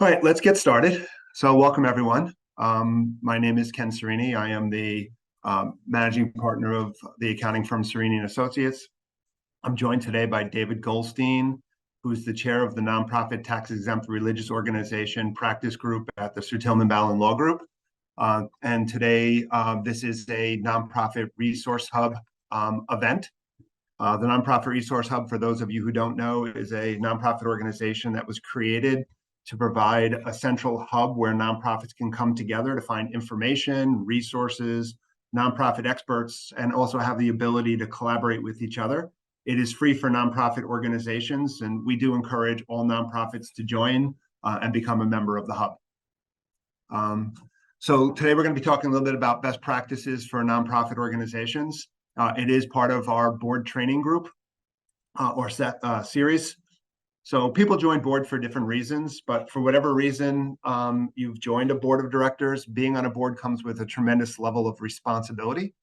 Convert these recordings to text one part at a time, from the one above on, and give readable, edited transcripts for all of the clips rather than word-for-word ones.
All right, let's get started. So welcome everyone. My name is Ken Cerini. I am the managing partner of the accounting firm Cerini and Associates. I'm joined today by David Goldstein, who's the chair of the nonprofit tax-exempt religious organization practice group at the Certilman Balin Law Group. And today, this is a nonprofit resource hub event. The Nonprofit Resource Hub, for those of you who don't know, is a nonprofit organization that was created to provide a central hub where nonprofits can come together to find information, resources, nonprofit experts, and also have the ability to collaborate with each other. It is free for nonprofit organizations, and we do encourage all nonprofits to join and become a member of the hub. So today we're going to be talking a little bit about best practices for nonprofit organizations. It is part of our board training group series. So people join board for different reasons, but for whatever reason you've joined a board of directors, being on a board comes with a tremendous level of responsibility.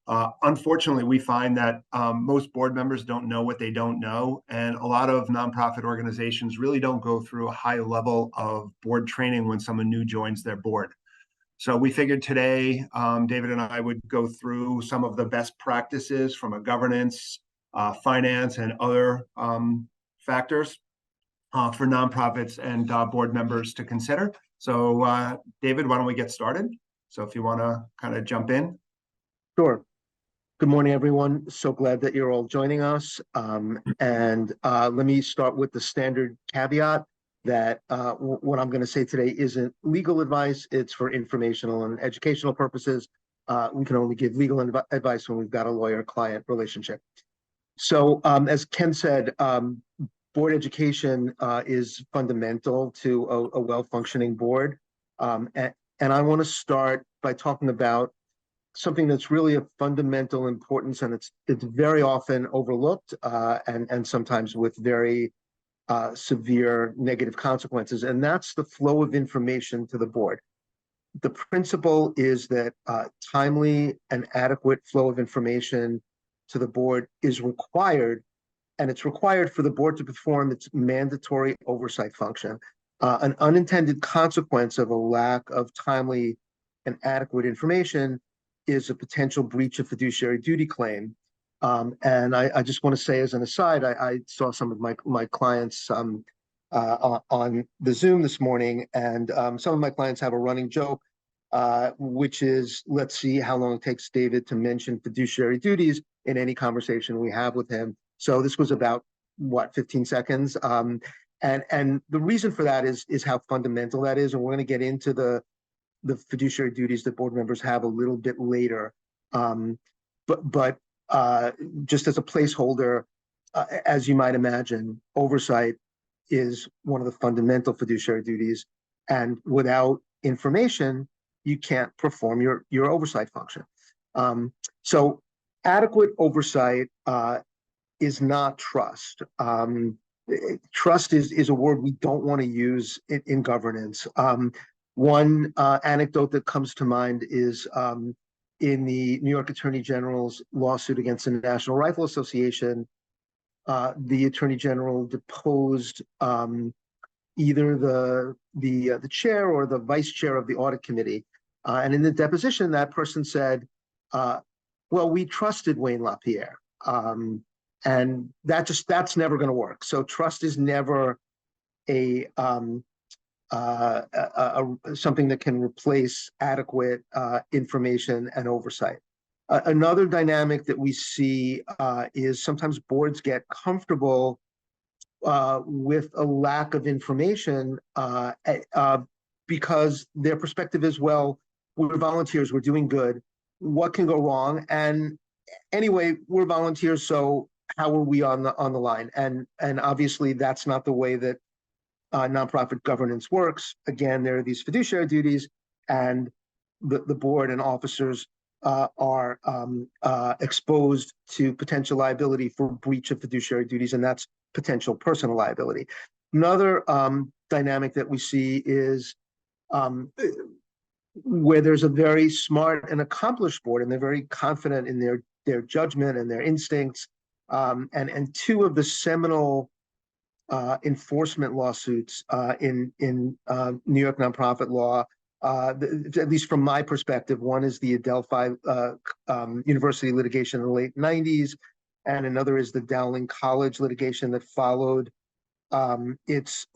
Unfortunately, we find that most board members don't know what they don't know, and a lot of nonprofit organizations really don't go through a high level of board training when someone new joins their board. So we figured today, David and I would go through some of the best practices from a governance, finance, and other factors for nonprofits and board members to consider. So David, why don't we get started? So if you want to kind of jump in. Sure. Good morning, everyone. So glad that you're all joining us. Let me start with the standard caveat that what I'm going to say today isn't legal advice. It's for informational and educational purposes. We can only give legal advice when we've got a lawyer-client relationship. So as Ken said, board education is fundamental to a well-functioning board. And I want to start by talking about something that's really of fundamental importance, and it's very often overlooked and sometimes with very severe negative consequences, and that's the flow of information to the board. The principle is that timely and adequate flow of information to the board is required, and it's required for the board to perform its mandatory oversight function. An unintended consequence of a lack of timely and adequate information is a potential breach of fiduciary duty claim. And I just want to say as an aside, I saw some of my clients on the Zoom this morning, and some of my clients have a running joke, which is, let's see how long it takes David to mention fiduciary duties in any conversation we have with him. So this was about, 15 seconds. And the reason for that is how fundamental that is, and we're going to get into the fiduciary duties that board members have a little bit later. But just as a placeholder, as you might imagine, oversight is one of the fundamental fiduciary duties, and without information, you can't perform your oversight function. So adequate oversight is not trust. Trust is a word we don't want to use in governance. One anecdote that comes to mind is in the New York Attorney General's lawsuit against the National Rifle Association. The Attorney General deposed either the chair or the vice chair of the audit committee, and in the deposition, that person said, "Well, we trusted Wayne LaPierre," and that's never going to work. So trust is never something that can replace adequate information and oversight. Another dynamic that we see is sometimes boards get comfortable with a lack of information because their perspective is, well, we're volunteers, we're doing good. What can go wrong? And anyway, we're volunteers, so how are we on the line? And obviously, that's not the way that nonprofit governance works. Again, there are these fiduciary duties, and the board and officers are exposed to potential liability for breach of fiduciary duties, and that's potential personal liability. Another dynamic that we see is where there's a very smart and accomplished board, and they're very confident in their judgment and their instincts. And two of the seminal enforcement lawsuits in New York nonprofit law. At least from my perspective, one is the Adelphi University litigation in the late 90s, and another is the Dowling College litigation that followed its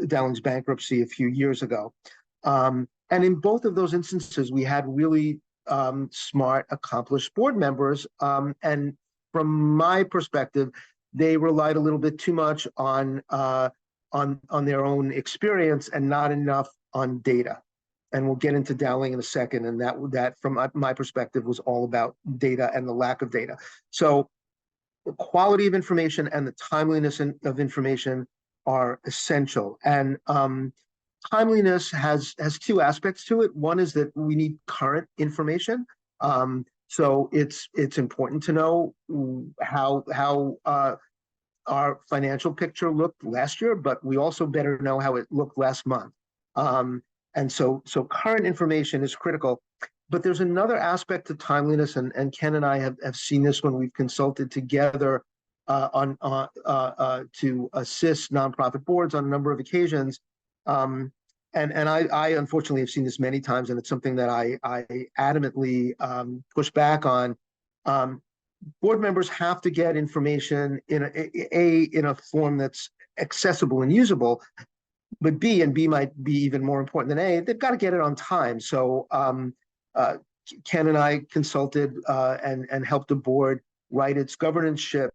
Dowling's bankruptcy a few years ago. And in both of those instances, we had really smart, accomplished board members. And from my perspective, they relied a little bit too much on their own experience and not enough on data. And we'll get into Dowling in a second. And that from my perspective was all about data and the lack of data. So the quality of information and the timeliness of information are essential. And timeliness has two aspects to it. One is that we need current information. So it's important to know how our financial picture looked last year, but we also better know how it looked last month. And so current information is critical. But there's another aspect to timeliness, and Ken and I have seen this when we've consulted together to assist nonprofit boards on a number of occasions. And I unfortunately have seen this many times, and it's something that I adamantly push back on. Board members have to get information in a form that's accessible and usable, but B, and B might be even more important than A, they've got to get it on time. So Ken and I consulted and helped the board write its governance ship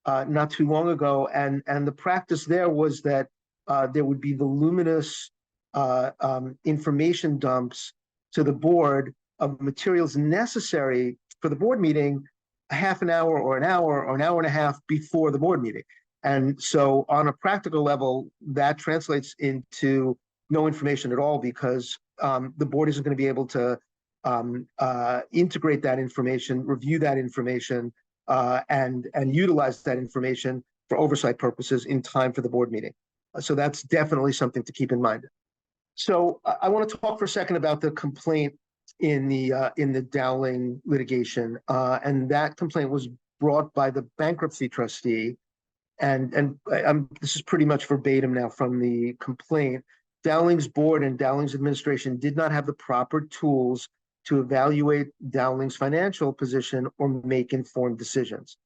not too long ago, and the practice there was that there would be voluminous information dumps to the board of materials necessary for the board meeting a half an hour or an hour and a half before the board meeting. And so on a practical level, that translates into no information at all, because the board isn't going to be able to integrate that information, review that information, and utilize that information for oversight purposes in time for the board meeting. So that's definitely something to keep in mind. So I want to talk for a second about the complaint in the Dowling litigation, and that complaint was brought by the bankruptcy trustee, and this is pretty much verbatim now from the complaint. Dowling's board and Dowling's administration did not have the proper tools to evaluate Dowling's financial position or make informed decisions.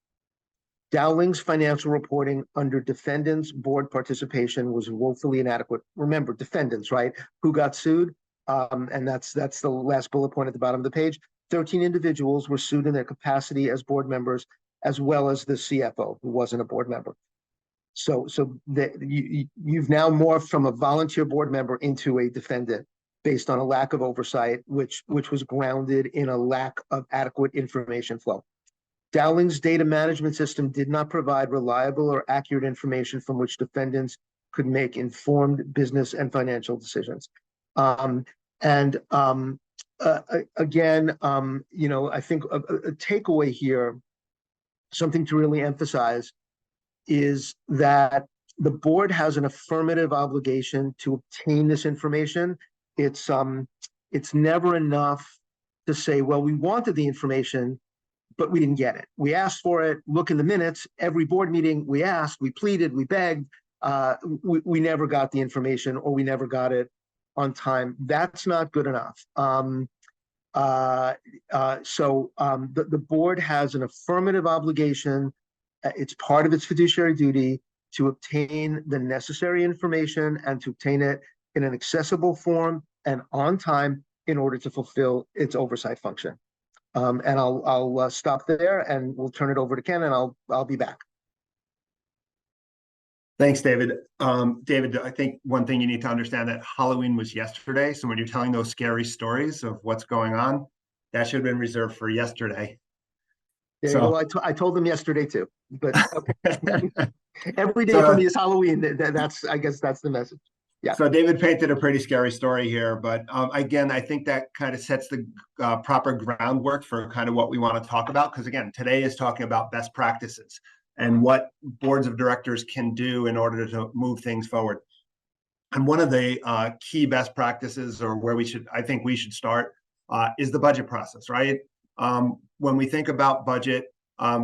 Dowling's financial reporting under defendants' board participation was woefully inadequate. Remember, defendants, right? Who got sued? And that's the last bullet point at the bottom of the page. 13 individuals were sued in their capacity as board members, as well as the CFO, who wasn't a board member. So you've now morphed from a volunteer board member into a defendant based on a lack of oversight, which was grounded in a lack of adequate information flow. Dowling's data management system did not provide reliable or accurate information from which defendants could make informed business and financial decisions. Again, I think a takeaway here, something to really emphasize, is that the board has an affirmative obligation to obtain this information. It's never enough to say, well, we wanted the information, but we didn't get it. We asked for it. Look in the minutes. Every board meeting, we asked, we pleaded, we begged. We never got the information, or we never got it on time. That's not good enough. The board has an affirmative obligation. It's part of its fiduciary duty to obtain the necessary information and to obtain it in an accessible form and on time in order to fulfill its oversight function. And I'll stop there, and we'll turn it over to Ken, and I'll be back. Thanks, David. David, I think one thing you need to understand, that Halloween was yesterday. So when you're telling those scary stories of what's going on, that should have been reserved for yesterday. Well, I told them yesterday too, but okay. Every day for me is Halloween. I guess that's the message. Yeah. So David painted a pretty scary story here, but again, I think that kind of sets the proper groundwork for kind of what we want to talk about. Because again, today is talking about best practices and what boards of directors can do in order to move things forward. And one of the key best practices, or where I think we should start, is the budget process, right? When we think about budget,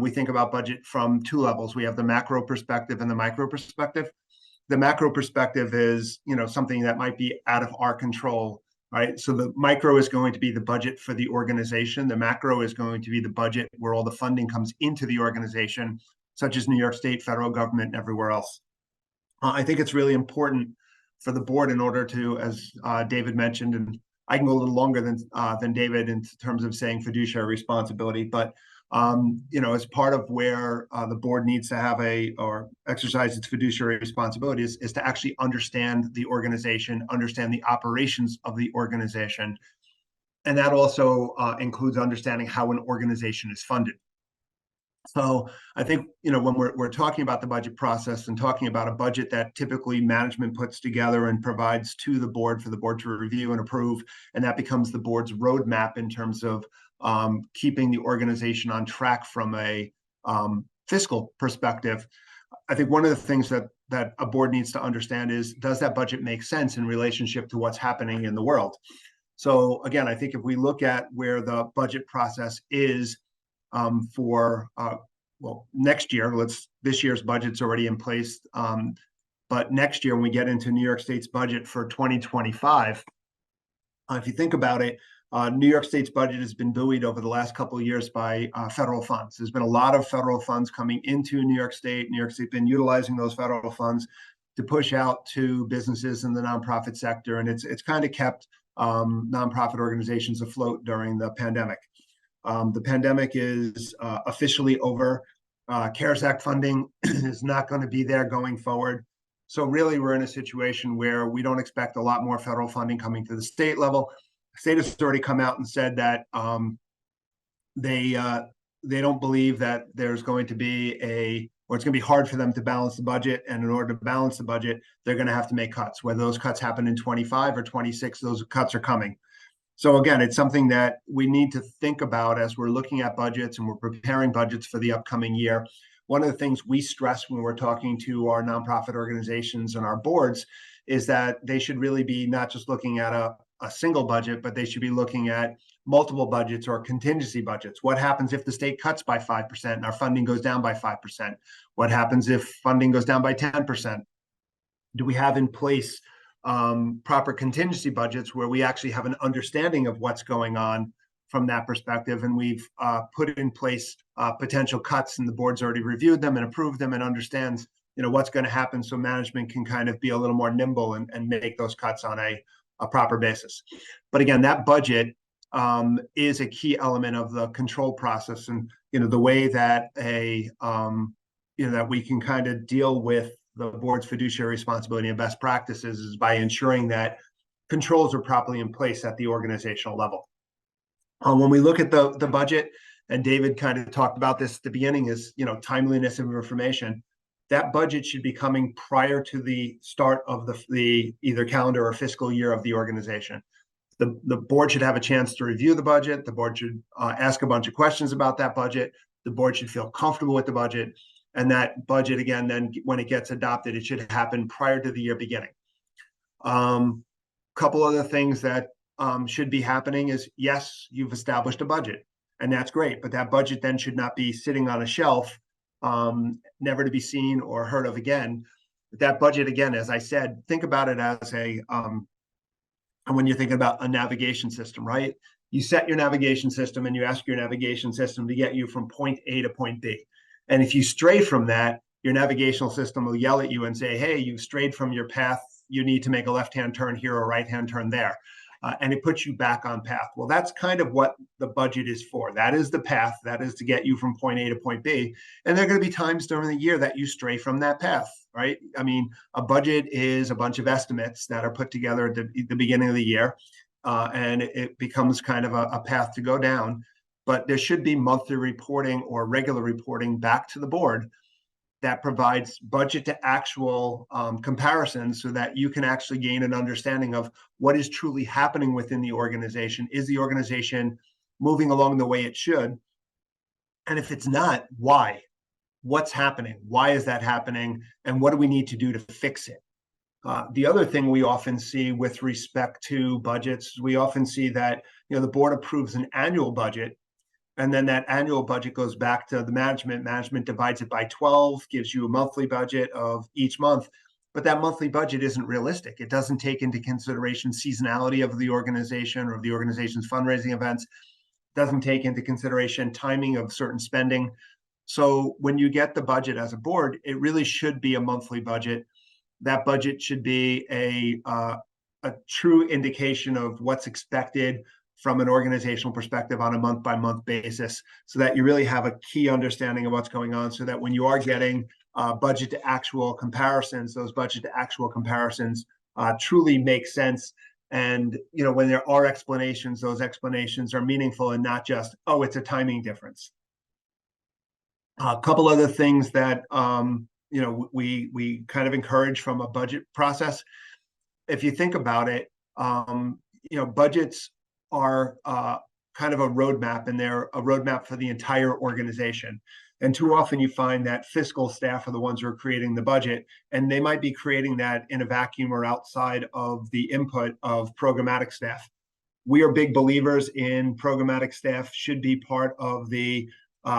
we think about budget from two levels. We have the macro perspective and the micro perspective. The macro perspective is, something that might be out of our control, right? So the micro is going to be the budget for the organization. The macro is going to be the budget where all the funding comes into the organization, such as New York State, federal government, and everywhere else. I think it's really important for the board in order to, as David mentioned, and I can go a little longer than David in terms of saying fiduciary responsibility, but as part of where the board needs to have or exercise its fiduciary responsibilities is to actually understand the organization, understand the operations of the organization. And that also includes understanding how an organization is funded. So I think, when we're talking about the budget process and talking about a budget that typically management puts together and provides to the board for the board to review and approve, and that becomes the board's roadmap in terms of keeping the organization on track from a fiscal perspective. I think one of the things that a board needs to understand is, does that budget make sense in relationship to what's happening in the world? So again, I think if we look at where the budget process is for next year, this year's budget's already in place, but next year when we get into New York State's budget for 2025, if you think about it, New York State's budget has been buoyed over the last couple of years by federal funds. There's been a lot of federal funds coming into New York State. New York State's been utilizing those federal funds to push out to businesses in the nonprofit sector, and it's kind of kept nonprofit organizations afloat during the pandemic. The pandemic is officially over. CARES Act funding is not going to be there going forward. So really, we're in a situation where we don't expect a lot more federal funding coming to the state level. The state has already come out and said that they don't believe that there's going to be or it's going to be hard for them to balance the budget. And in order to balance the budget, they're going to have to make cuts. Whether those cuts happen in 25 or 26, those cuts are coming. So again, it's something that we need to think about as we're looking at budgets and we're preparing budgets for the upcoming year. One of the things we stress when we're talking to our nonprofit organizations and our boards is that they should really be not just looking at a single budget, but they should be looking at multiple budgets or contingency budgets. What happens if the state cuts by 5% and our funding goes down by 5%? What happens if funding goes down by 10%? Do we have in place proper contingency budgets where we actually have an understanding of what's going on from that perspective, and we've put in place potential cuts, and the board's already reviewed them and approved them and understands what's going to happen, so management can kind of be a little more nimble and make those cuts on a proper basis. But again, that budget is a key element of the control process, and the way that that we can kind of deal with the board's fiduciary responsibility and best practices is by ensuring that controls are properly in place at the organizational level. When we look at the budget, and David kind of talked about this at the beginning, is timeliness of information. That budget should be coming prior to the start of the either calendar or fiscal year of the organization. The board should have a chance to review the budget. The board should ask a bunch of questions about that budget. The board should feel comfortable with the budget. And that budget, again, then when it gets adopted, it should happen prior to the year beginning. Couple other things that should be happening is, yes, you've established a budget, and that's great, but that budget then should not be sitting on a shelf, never to be seen or heard of again. That budget, again, as I said, think about it as when you're thinking about a navigation system, right? You set your navigation system and you ask your navigation system to get you from point A to point B. And if you stray from that, your navigational system will yell at you and say, hey, you've strayed from your path. You need to make a left-hand turn here or a right-hand turn there. And it puts you back on path. Well, that's kind of what the budget is for. That is the path. That is to get you from point A to point B. And there are going to be times during the year that you stray from that path, right? I mean, a budget is a bunch of estimates that are put together at the beginning of the year. And it becomes kind of a path to go down. But there should be monthly reporting or regular reporting back to the board that provides budget to actual comparisons so that you can actually gain an understanding of what is truly happening within the organization. Is the organization moving along the way it should? And if it's not, why? What's happening? Why is that happening? And what do we need to do to fix it? The other thing we often see with respect to budgets, we often see that the board approves an annual budget. And then that annual budget goes back to the management. Management divides it by 12, gives you a monthly budget of each month. But that monthly budget isn't realistic. It doesn't take into consideration seasonality of the organization or of the organization's fundraising events. It doesn't take into consideration timing of certain spending. So when you get the budget as a board, it really should be a monthly budget. That budget should be a true indication of what's expected from an organizational perspective on a month-by-month basis, so that you really have a key understanding of what's going on, so that when you are getting budget to actual comparisons, those budget to actual comparisons truly make sense. And when there are explanations, those explanations are meaningful and not just, oh, it's a timing difference. A couple other things that we kind of encourage from a budget process. If you think about it, budgets are kind of a roadmap, and they're a roadmap for the entire organization. And too often you find that fiscal staff are the ones who are creating the budget, and they might be creating that in a vacuum or outside of the input of programmatic staff. We are big believers in programmatic staff should be part of the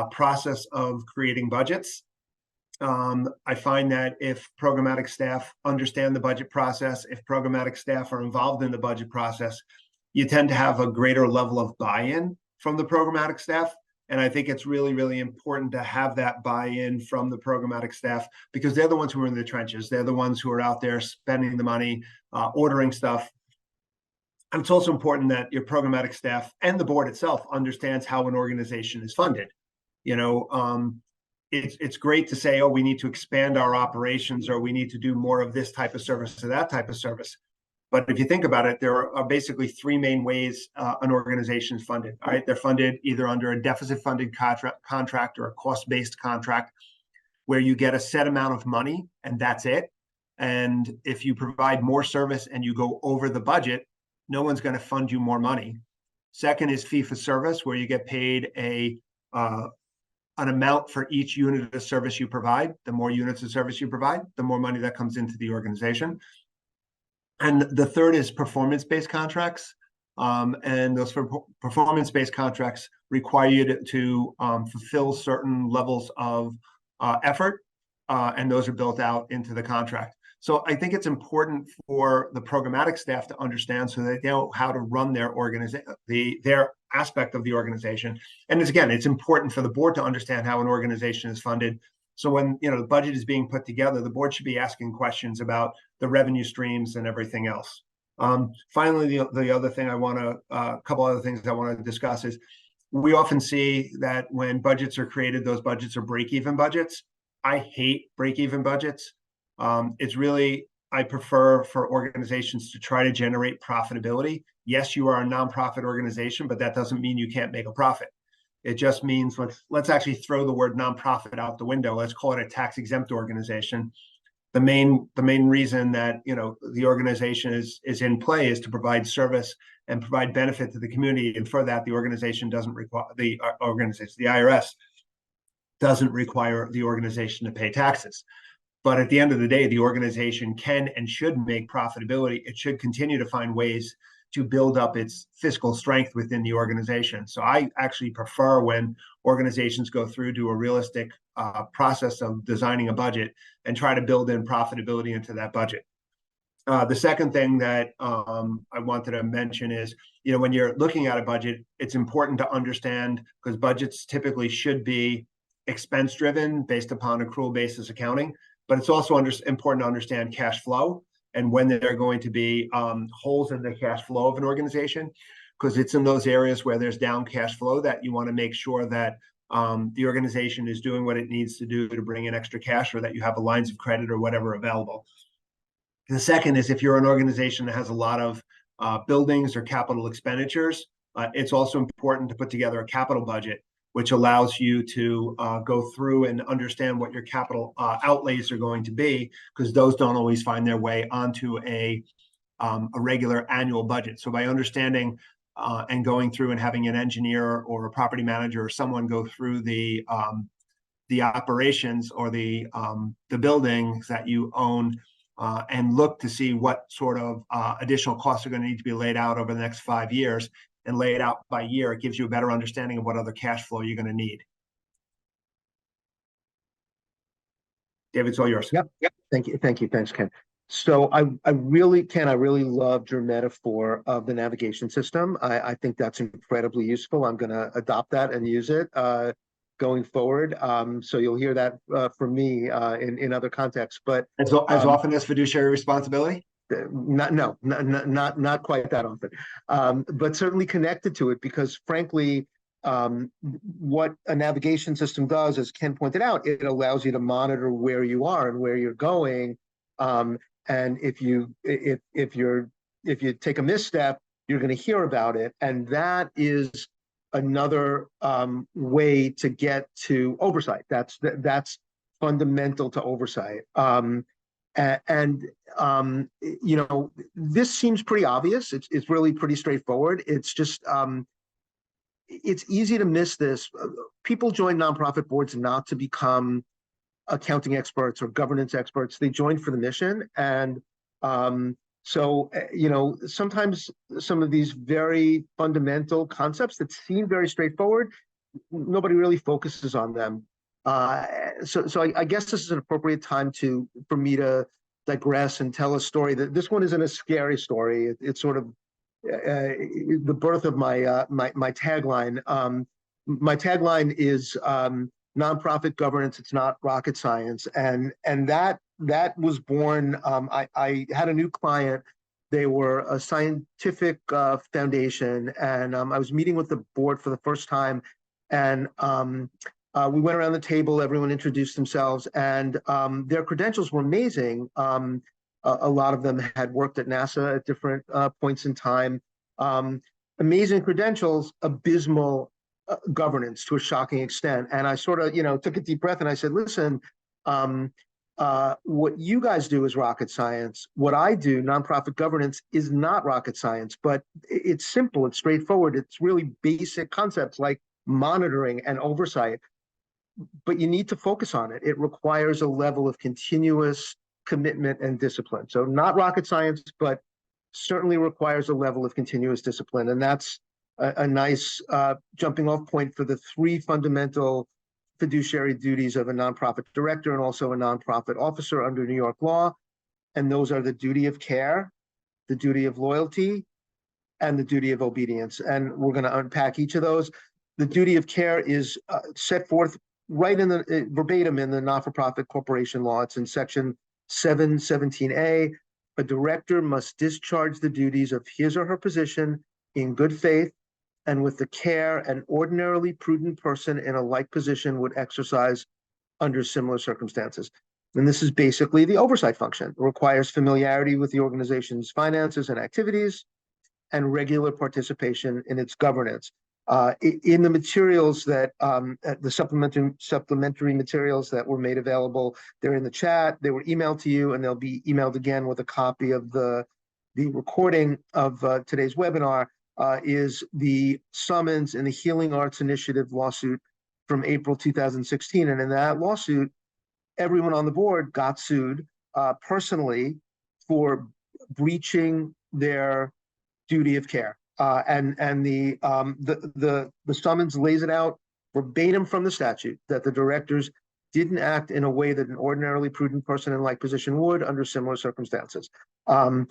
process of creating budgets. I find that if programmatic staff understand the budget process, if programmatic staff are involved in the budget process, you tend to have a greater level of buy-in from the programmatic staff. And I think it's really, really important to have that buy-in from the programmatic staff, because they're the ones who are in the trenches. They're the ones who are out there spending the money, ordering stuff. And it's also important that your programmatic staff and the board itself understands how an organization is funded. It's great to say, oh, we need to expand our operations, or we need to do more of this type of service or that type of service. But if you think about it, there are basically three main ways an organization is funded. All right, they're funded either under a deficit-funded contract or a cost-based contract, where you get a set amount of money and that's it. And if you provide more service and you go over the budget, no one's going to fund you more money. Second is fee for service, where you get paid an amount for each unit of service you provide. The more units of service you provide, the more money that comes into the organization. And the third is performance-based contracts. And those performance-based contracts require you to fulfill certain levels of effort, and those are built out into the contract. So I think it's important for the programmatic staff to understand, so they know how to run their their aspect of the organization. And it's important for the board to understand how an organization is funded. So when the budget is being put together, the board should be asking questions about the revenue streams and everything else. Finally, the other thing a couple other things I want to discuss is, we often see that when budgets are created, those budgets are break-even budgets. I hate break-even budgets. I prefer for organizations to try to generate profitability. Yes, you are a nonprofit organization, but that doesn't mean you can't make a profit. It just means let's actually throw the word nonprofit out the window. Let's call it a tax-exempt organization. The main reason that the organization is in play is to provide service and provide benefit to the community, and for that the organization doesn't require the IRS doesn't require the organization to pay taxes. But at the end of the day, the organization can and should make profitability. It should continue to find ways to build up its fiscal strength within the organization. So I actually prefer when organizations go through to a realistic process of designing a budget and try to build in profitability into that budget. The second thing that I wanted to mention is, when you're looking at a budget, it's important to understand, because budgets typically should be expense driven based upon accrual basis accounting, but it's also important to understand cash flow and when there are going to be holes in the cash flow of an organization, because it's in those areas where there's down cash flow that you want to make sure that the organization is doing what it needs to do to bring in extra cash, or that you have lines of credit or whatever available. And the second is, if you're an organization that has a lot of buildings or capital expenditures, it's also important to put together a capital budget, which allows you to go through and understand what your capital outlays are going to be, because those don't always find their way onto a regular annual budget. So by understanding and going through and having an engineer or a property manager or someone go through the operations or the buildings that you own, and look to see what sort of additional costs are going to need to be laid out over the next 5 years, and lay it out by year, it gives you a better understanding of what other cash flow you're going to need. David, it's all yours. Yep. Thank you. Thanks, Ken. So I really, Ken, I really loved your metaphor of the navigation system. I think that's incredibly useful. I'm going to adopt that and use it going forward. So you'll hear that from me in other contexts. But as often as fiduciary responsibility? Not quite that often, but certainly connected to it, because frankly, what a navigation system does, as Ken pointed out, it allows you to monitor where you are and where you're going. And if you take a misstep, you're going to hear about it, and that is another way to get to oversight. That's fundamental to oversight. You know, this seems pretty obvious. It's really pretty straightforward. It's just it's easy to miss this. People join nonprofit boards not to become accounting experts or governance experts. They join for the mission. And you know, sometimes some of these very fundamental concepts that seem very straightforward, nobody really focuses on them. So I guess this is an appropriate time for me to digress and tell a story. That this one isn't a scary story. It's sort of the birth of my tagline. My tagline is nonprofit governance. It's not rocket science, and that was born. I had a new client. They were a scientific foundation, and I was meeting with the board for the first time, and we went around the table. Everyone introduced themselves, and their credentials were amazing. A lot of them had worked at NASA at different points in time. Amazing credentials, abysmal governance to a shocking extent. And I sort of, you know, took a deep breath and I said, listen, what you guys do is rocket science. What I do, nonprofit governance, is not rocket science, but it's simple, it's straightforward. It's really basic concepts like monitoring and oversight, but you need to focus on it. It requires a level of continuous commitment and discipline. So not rocket science, but certainly requires a level of continuous discipline. And that's a nice jumping off point for the three fundamental fiduciary duties of a nonprofit director and also a nonprofit officer under New York law. And those are the duty of care, the duty of loyalty, and the duty of obedience. And we're going to unpack each of those. The duty of care is set forth right in the verbatim in the not-for-profit corporation law. It's in section 717A. A director must discharge the duties of his or her position in good faith and with the care an ordinarily prudent person in a like position would exercise under similar circumstances. And this is basically the oversight function. It requires familiarity with the organization's finances and activities and regular participation in its governance. In the materials that the supplementary materials that were made available, they're in the chat. They were emailed to you, and they'll be emailed again with a copy of the recording of today's webinar. Is the summons in the Healing Arts Initiative lawsuit from April 2016, and in that lawsuit, everyone on the board got sued personally for breaching their duty of care. And the summons lays it out verbatim from the statute that the directors didn't act in a way that an ordinarily prudent person in like position would under similar circumstances. And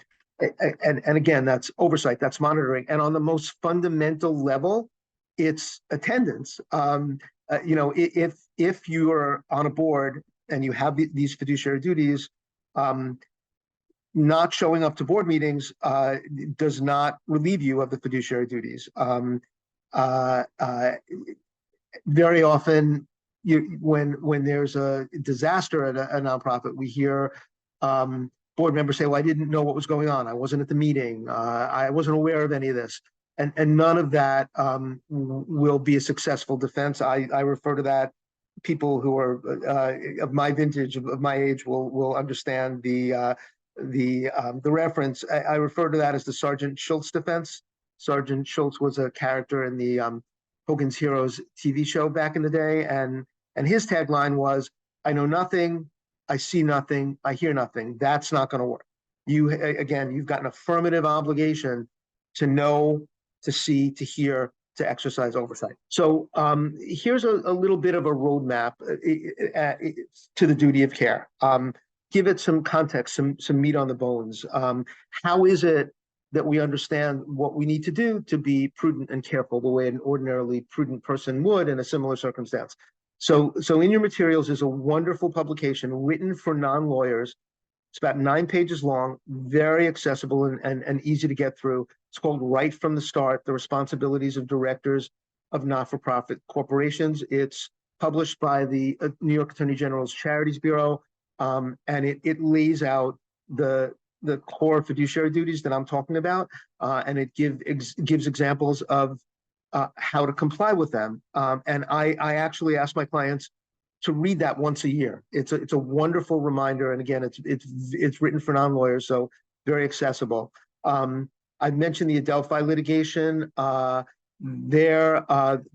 again, that's oversight, that's monitoring. And on the most fundamental level, it's attendance. You know, if you are on a board and you have these fiduciary duties, not showing up to board meetings does not relieve you of the fiduciary duties. Very often, when there's a disaster at a nonprofit, we hear board members say, well, I didn't know what was going on. I wasn't at the meeting. I wasn't aware of any of this. And none of that will be a successful defense. I refer to that. People who are of my vintage, of my age, will understand the reference. I refer to that as the Sergeant Schultz defense. Sergeant Schultz was a character in the Hogan's Heroes TV show back in the day, and his tagline was, "I know nothing, I see nothing, I hear nothing." That's not going to work. You've got an affirmative obligation to to see, to hear, to exercise oversight. So here's a little bit of a roadmap to the duty of care. Give it some context, some meat on the bones. How is it that we understand what we need to do to be prudent and careful the way an ordinarily prudent person would in a similar circumstance? So in your materials is a wonderful publication written for non-lawyers. It's about 9 pages long, very accessible and easy to get through. It's called Right from the Start, The Responsibilities of Directors of Not-for-Profit Corporations. It's published by the New York Attorney General's Charities Bureau, and it lays out the core fiduciary duties that I'm talking about, and it gives examples of how to comply with them. And I actually ask my clients to read that once a year. It's a wonderful reminder, and again, it's written for non-lawyers, so very accessible. I've mentioned the Adelphi litigation. The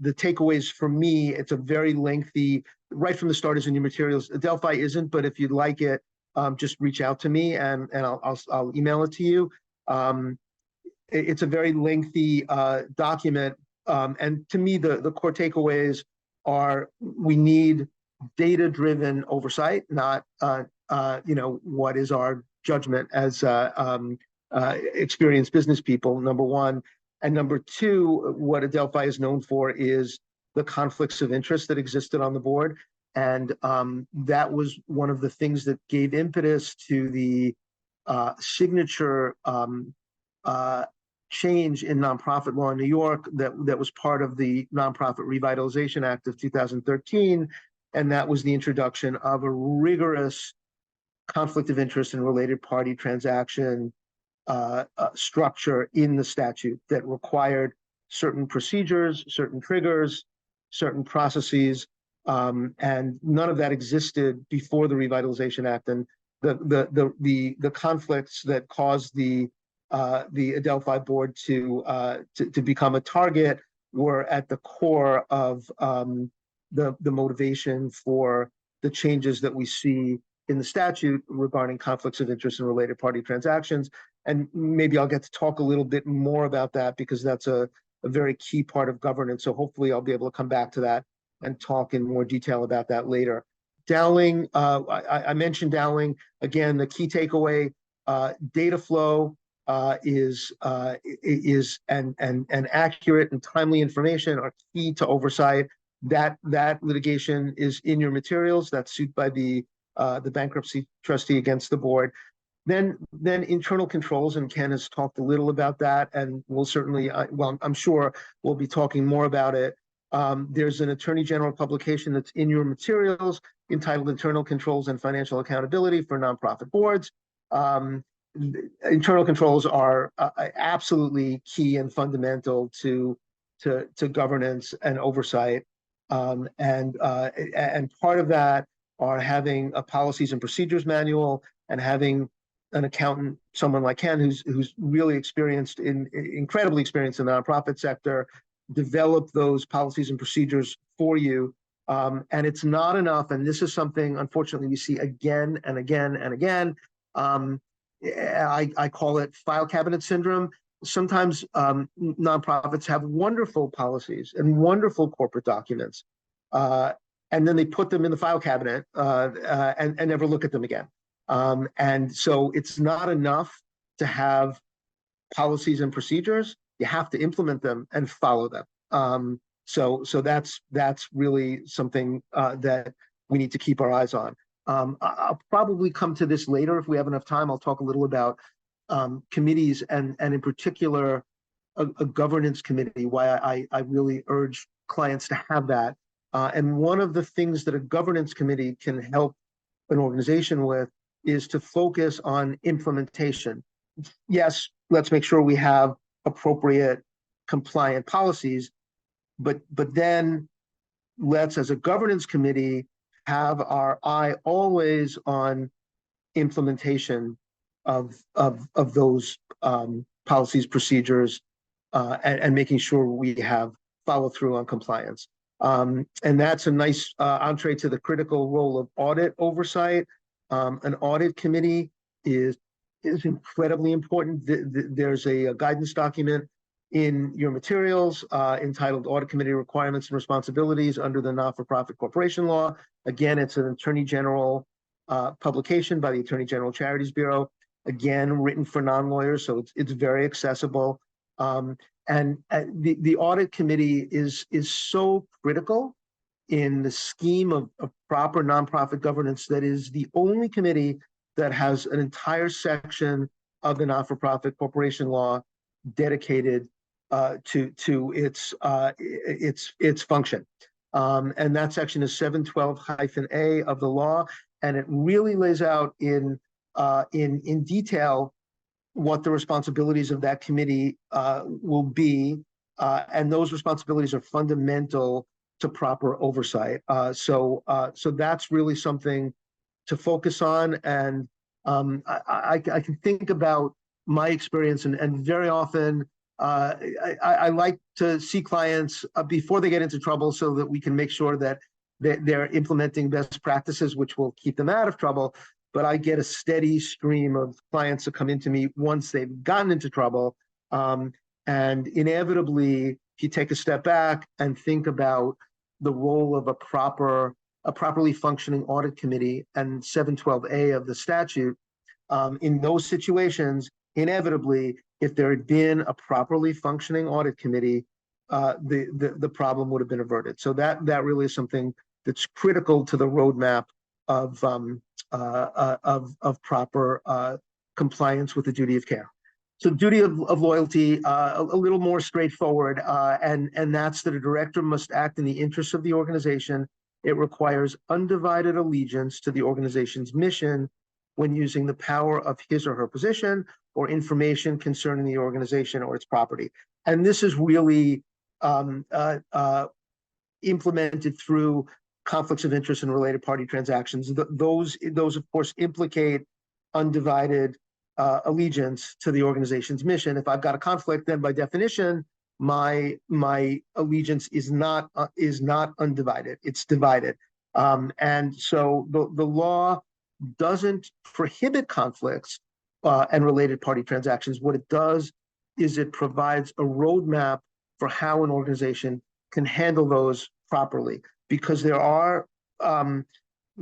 takeaways for me, it's a very lengthy. Right from the Start is in your materials. Adelphi isn't, but if you'd like it, just reach out to me and I'll email it to you. It's a very lengthy document, and to me, the core takeaways are we need data-driven oversight, not what is our judgment as experienced business people, number one. And number two, what Adelphi is known for is the conflicts of interest that existed on the board. And that was one of the things that gave impetus to the signature change in nonprofit law in New York that was part of the Nonprofit Revitalization Act of 2013. And that was the introduction of a rigorous conflict of interest and related party transaction structure in the statute that required certain procedures, certain triggers, certain processes, and none of that existed before the Revitalization Act. And the conflicts that caused the Adelphi board to become a target were at the core of the motivation for the changes that we see in the statute regarding conflicts of interest and related party transactions. And maybe I'll get to talk a little bit more about that because that's a very key part of governance. So hopefully I'll be able to come back to that and talk in more detail about that later. Dowling, I mentioned Dowling. Again, the key takeaway, data flow is accurate and timely information are key to oversight. That litigation is in your materials. That's sued by the bankruptcy trustee against the board. Then internal controls, and Ken has talked a little about that, and we'll certainly, I'm sure we'll be talking more about it. There's an Attorney General publication that's in your materials entitled Internal Controls and Financial Accountability for Nonprofit Boards. Internal controls are absolutely key and fundamental to governance and oversight. And part of that are having a policies and procedures manual and having an accountant, someone like Ken, who's really incredibly experienced in the nonprofit sector, develop those policies and procedures for you. And it's not enough, and this is something, unfortunately, we see again and again and again. I call it file cabinet syndrome. Sometimes nonprofits have wonderful policies and wonderful corporate documents, and then they put them in the file cabinet and never look at them again. And so it's not enough to have policies and procedures. You have to implement them and follow them. So that's really something that we need to keep our eyes on. I'll probably come to this later if we have enough time. I'll talk a little about committees and in particular a governance committee, why I really urge clients to have that. And one of the things that a governance committee can help an organization with is to focus on implementation. Yes, let's make sure we have appropriate compliant policies, but then let's, as a governance committee, have our eye always on implementation of those policies, procedures, and making sure we have follow through on compliance. And that's a nice entree to the critical role of audit oversight. An audit committee is incredibly important. There's a guidance document in your materials entitled Audit Committee Requirements and Responsibilities under the Not-for-Profit Corporation Law. Again, it's an Attorney General publication by the Attorney General Charities Bureau. Again, written for non-lawyers, so it's very accessible. And the Audit Committee is so critical in the scheme of proper nonprofit governance that is the only committee that has an entire section of the Not-for-Profit Corporation Law dedicated to its function. And that section is 712-A of the law, and it really lays out in detail what the responsibilities of that committee will be, and those responsibilities are fundamental to proper oversight. So that's really something to focus on. And I can think about my experience, and very often I like to see clients before they get into trouble so that we can make sure that they're implementing best practices, which will keep them out of trouble. But I get a steady stream of clients that come into me once they've gotten into trouble. And inevitably, if you take a step back and think about the role of a properly functioning audit committee and 712A of the statute, in those situations, inevitably, if there had been a properly functioning audit committee, the problem would have been averted. So that really is something that's critical to the roadmap of proper compliance with the duty of care. So duty of loyalty, a little more straightforward, and that's that a director must act in the interests of the organization. It requires undivided allegiance to the organization's mission when using the power of his or her position or information concerning the organization or its property. And this is really implemented through conflicts of interest and related party transactions. Those of course implicate undivided allegiance to the organization's mission. If I've got a conflict, then by definition, my allegiance is not undivided; it's divided. And so the law doesn't prohibit conflicts and related party transactions. What it does is it provides a roadmap for how an organization can handle those properly, because there are,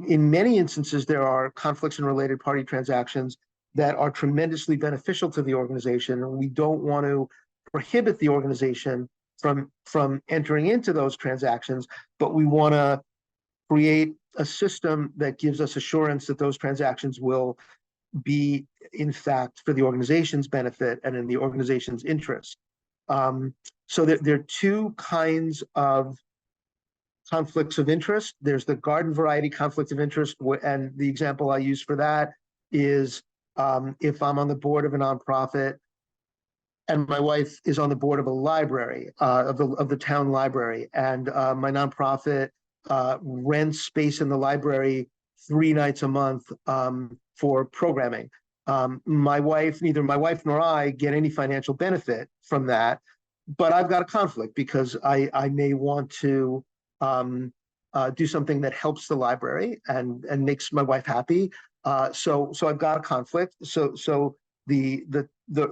in many instances, there are conflicts and related party transactions that are tremendously beneficial to the organization. And we don't want to prohibit the organization from entering into those transactions, but we want to create a system that gives us assurance that those transactions will be, in fact, for the organization's benefit and in the organization's interest. So there are two kinds of conflicts of interest. There's the garden variety conflict of interest, and the example I use for that is if I'm on the board of a nonprofit and my wife is on the board of a library, of the town library, and my nonprofit rents space in the library 3 nights a month for programming. Neither my wife nor I get any financial benefit from that, but I've got a conflict because I may want to do something that helps the library and makes my wife happy. So I've got a conflict. So the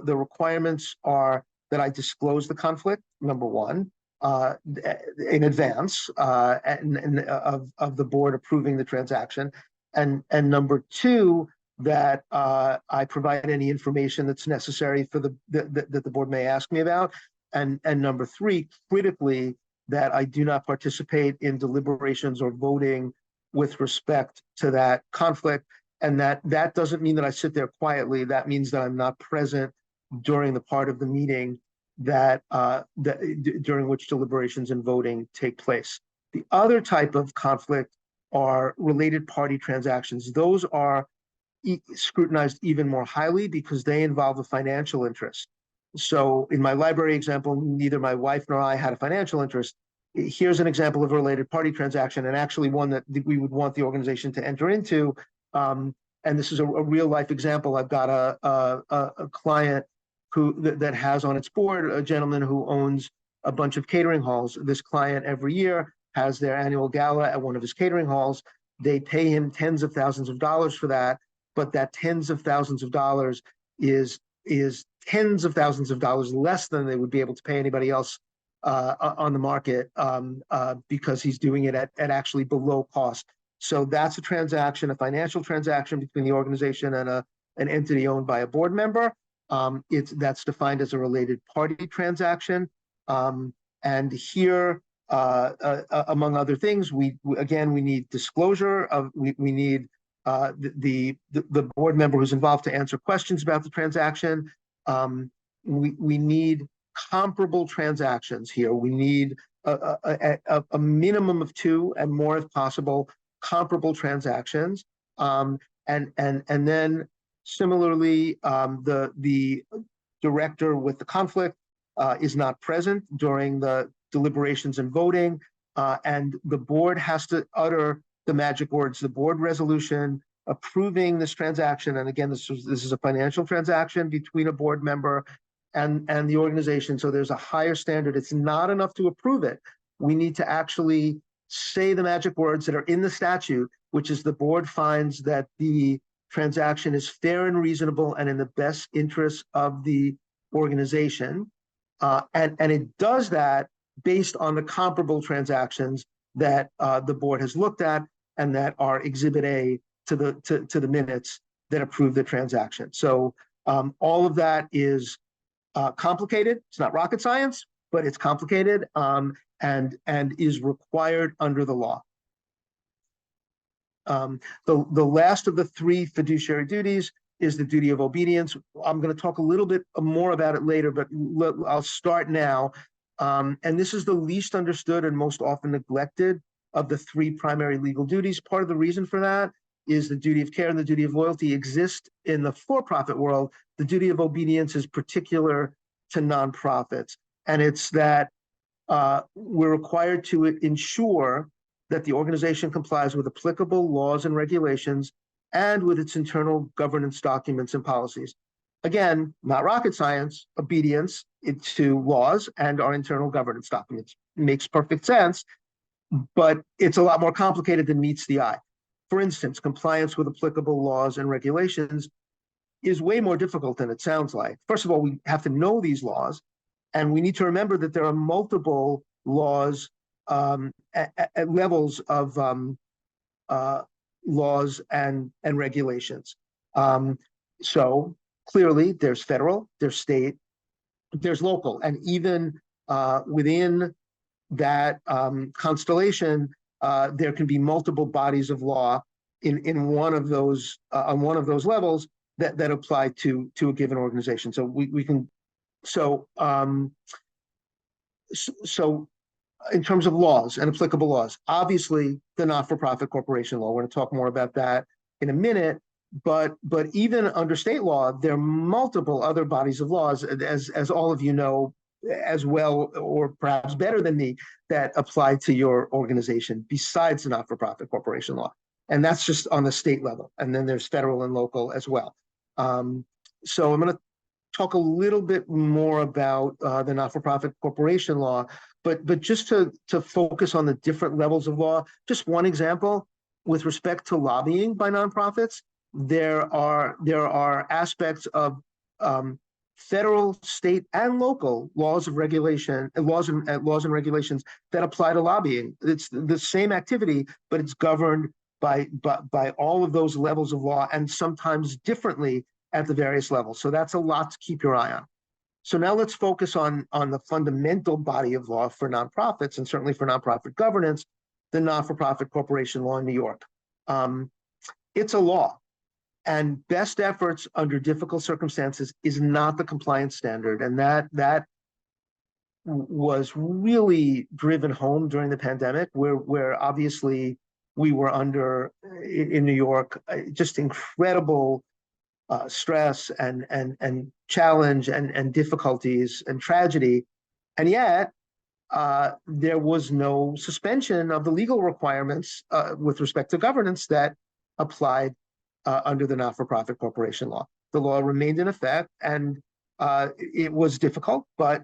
requirements are that I disclose the conflict, number one, in advance of the board approving the transaction, and number two, that I provide any information that's necessary for that the board may ask me about, and number three, critically, that I do not participate in deliberations or voting with respect to that conflict. And that doesn't mean that I sit there quietly. That means that I'm not present during the part of the meeting during which deliberations and voting take place. The other type of conflict are related party transactions. Those are scrutinized even more highly because they involve a financial interest. So in my library example, neither my wife nor I had a financial interest. Here's an example of a related party transaction, and actually one that we would want the organization to enter into. And this is a real life example. I've got a client that has on its board a gentleman who owns a bunch of catering halls. This client every year has their annual gala at one of his catering halls. They pay him tens of thousands of dollars for that, but that tens of thousands of dollars is tens of thousands of dollars less than they would be able to pay anybody else on the market, because he's doing it at actually below cost. So that's a transaction, a financial transaction between the organization and an entity owned by a board member. That's defined as a related party transaction. And here, among other things, we need disclosure of, we need the board member who's involved to answer questions about the transaction. We need comparable transactions here. We need a minimum of 2 and more if possible comparable transactions. And then similarly, the director with the conflict is not present during the deliberations and voting, and the board has to utter the magic words, the board resolution approving this transaction. And again, this is a financial transaction between a board member and the organization. So there's a higher standard. It's not enough to approve it. We need to actually say the magic words that are in the statute, which is the board finds that the transaction is fair and reasonable and in the best interest of the organization. And it does that based on the comparable transactions that the board has looked at and that are Exhibit A to the minutes that approve the transaction. So all of that is complicated. It's not rocket science, but it's complicated, and is required under the law. The last of the 3 fiduciary duties is the duty of obedience. I'm going to talk a little bit more about it later, but I'll start now. And this is the least understood and most often neglected of the 3 primary legal duties. Part of the reason for that is the duty of care and the duty of loyalty exist in the for-profit world. The duty of obedience is particular to nonprofits. And it's that we're required to ensure that the organization complies with applicable laws and regulations and with its internal governance documents and policies. Again, not rocket science, obedience to laws and our internal governance documents. Makes perfect sense, but it's a lot more complicated than meets the eye. For instance, compliance with applicable laws and regulations is way more difficult than it sounds like. First of all, we have to know these laws, and we need to remember that there are multiple laws at levels of laws and regulations. So clearly, there's federal, there's state, there's local, and even within that constellation, there can be multiple bodies of law in one of those on one of those levels that apply to a given organization. So we can so in terms of laws and applicable laws, obviously the not-for-profit corporation law. We're going to talk more about that in a minute. But even under state law, there are multiple other bodies of laws, as all of you know as well, or perhaps better than me, that apply to your organization besides the not-for-profit corporation law. And that's just on the state level. And then there's federal and local as well. So I'm going to talk a little bit more about the not-for-profit corporation law, but just to focus on the different levels of law. Just one example, with respect to lobbying by nonprofits, there are aspects of federal, state, and local laws of regulation, laws and regulations that apply to lobbying. It's the same activity, but it's governed by all of those levels of law, and sometimes differently at the various levels. So that's a lot to keep your eye on. So now let's focus on the fundamental body of law for nonprofits, and certainly for nonprofit governance, the not-for-profit corporation law in New York. It's a law, and best efforts under difficult circumstances is not the compliance standard. And that was really driven home during the pandemic, where obviously we were under, in New York, just incredible stress and challenge and difficulties and tragedy. And yet there was no suspension of the legal requirements with respect to governance that applied under the not-for-profit corporation law. The law remained in effect, and it was difficult, but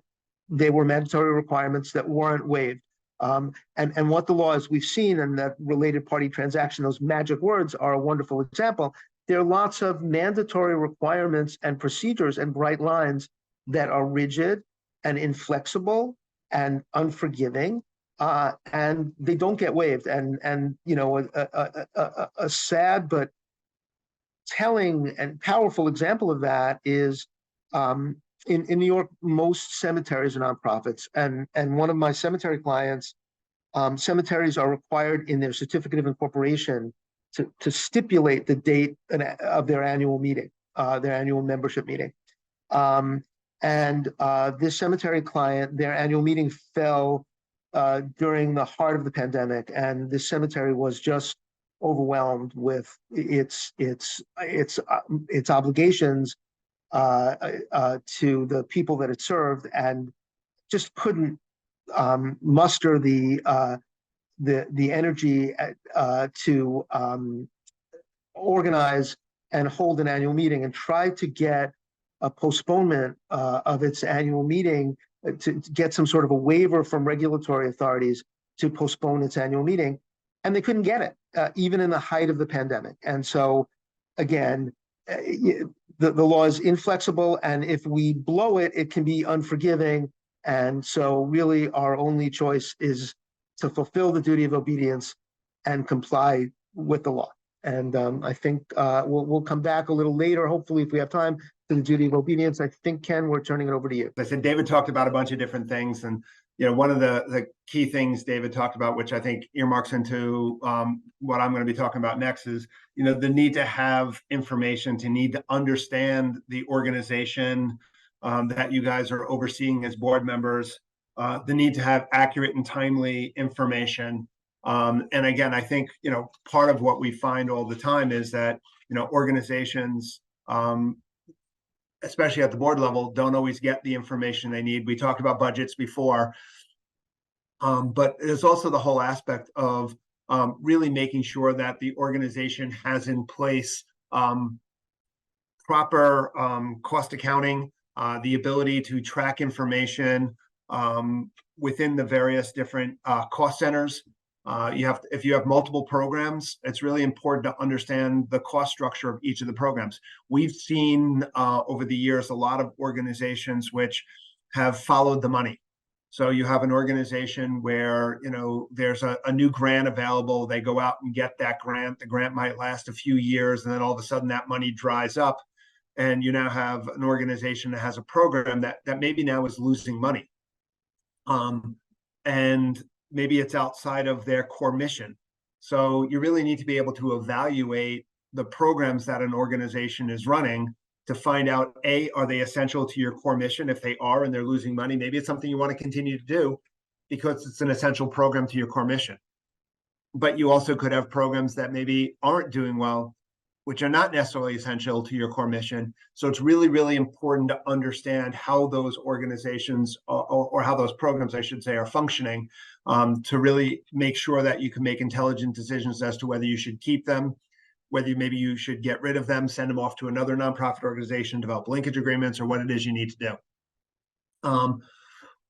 they were mandatory requirements that weren't waived. And what the law is, we've seen, and that related party transaction, those magic words are a wonderful example. there are lots of mandatory requirements and procedures and bright lines that are rigid and inflexible and unforgiving, and they don't get waived. And a sad but telling and powerful example of that is in New York, most cemeteries are nonprofits, and one of my cemetery clients, cemeteries are required in their certificate of incorporation to stipulate the date of their annual meeting, their annual membership meeting. And this cemetery client, their annual meeting fell during the heart of the pandemic, and this cemetery was just overwhelmed with its obligations to the people that it served, and just couldn't muster the energy to organize and hold an annual meeting, and try to get a postponement of its annual meeting, to get some sort of a waiver from regulatory authorities to postpone its annual meeting. And they couldn't get it, even in the height of the pandemic. And so, again, the law is inflexible, and if we blow it, it can be unforgiving. And so really our only choice is to fulfill the duty of obedience and comply with the law. And I think we'll come back a little later, hopefully, if we have time, to the duty of obedience. I think, Ken, we're turning it over to you. I said David talked about a bunch of different things, and one of the key things David talked about, which I think earmarks into what I'm going to be talking about next, is the need to have information, to need to understand the organization that you guys are overseeing as board members, the need to have accurate and timely information. And again, I think part of what we find all the time is that organizations, especially at the board level, don't always get the information they need. We talked about budgets before, but there's also the whole aspect of really making sure that the organization has in place proper cost accounting, the ability to track information within the various different cost centers. If you have multiple programs, it's really important to understand the cost structure of each of the programs. We've seen over the years a lot of organizations which have followed the money. So you have an organization where there's a new grant available. They go out and get that grant. The grant might last a few years, and then all of a sudden that money dries up, and you now have an organization that has a program that maybe now is losing money. And maybe it's outside of their core mission. So you really need to be able to evaluate the programs that an organization is running to find out, A, are they essential to your core mission? If they are and they're losing money, maybe it's something you want to continue to do because it's an essential program to your core mission. But you also could have programs that maybe aren't doing well, which are not necessarily essential to your core mission. So it's really, really important to understand how those organizations or how those programs, I should say, are functioning, to really make sure that you can make intelligent decisions as to whether you should keep them, whether maybe you should get rid of them, send them off to another nonprofit organization, develop linkage agreements, or what it is you need to do.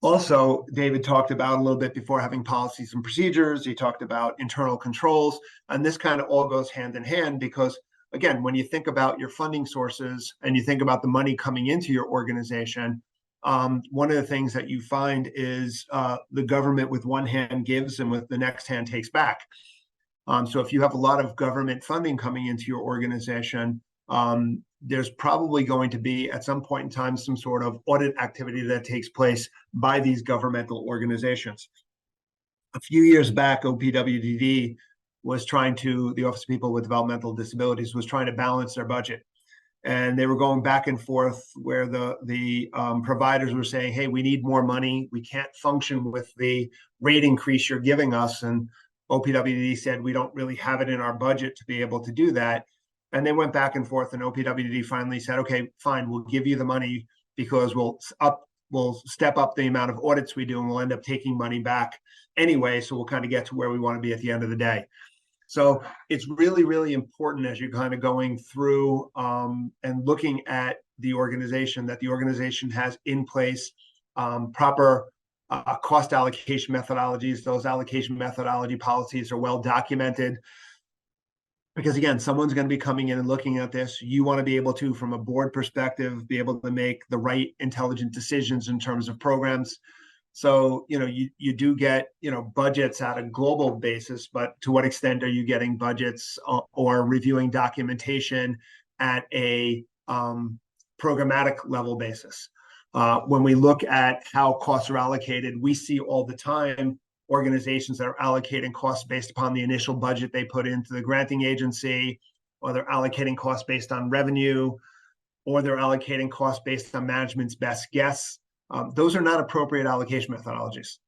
Also, David talked about a little bit before having policies and procedures. He talked about internal controls, and this kind of all goes hand in hand because, again, when you think about your funding sources and you think about the money coming into your organization, one of the things that you find is the government with one hand gives and with the next hand takes back. So if you have a lot of government funding coming into your organization, there's probably going to be at some point in time some sort of audit activity that takes place by these governmental organizations. A few years back, OPWDD was the Office of People with Developmental Disabilities was trying to balance their budget. And they were going back and forth where the providers were saying, hey, we need more money. We can't function with the rate increase you're giving us. And OPWDD said, we don't really have it in our budget to be able to do that. And they went back and forth, and OPWDD finally said, okay, fine, we'll give you the money because we'll step up the amount of audits we do, and we'll end up taking money back anyway. So we'll kind of get to where we want to be at the end of the day. So it's really, really important as you're kind of going through and looking at the organization, that the organization has in place proper cost allocation methodologies. Those allocation methodology policies are well documented. because again, someone's going to be coming in and looking at this. You want to be able to, from a board perspective, be able to make the right intelligent decisions in terms of programs. So, you do get, budgets at a global basis, but to what extent are you getting budgets or reviewing documentation at a programmatic level basis? When we look at how costs are allocated, we see all the time organizations that are allocating costs based upon the initial budget they put into the granting agency, or they're allocating costs based on revenue, or they're allocating costs based on management's best guess. Those are not appropriate allocation methodologies.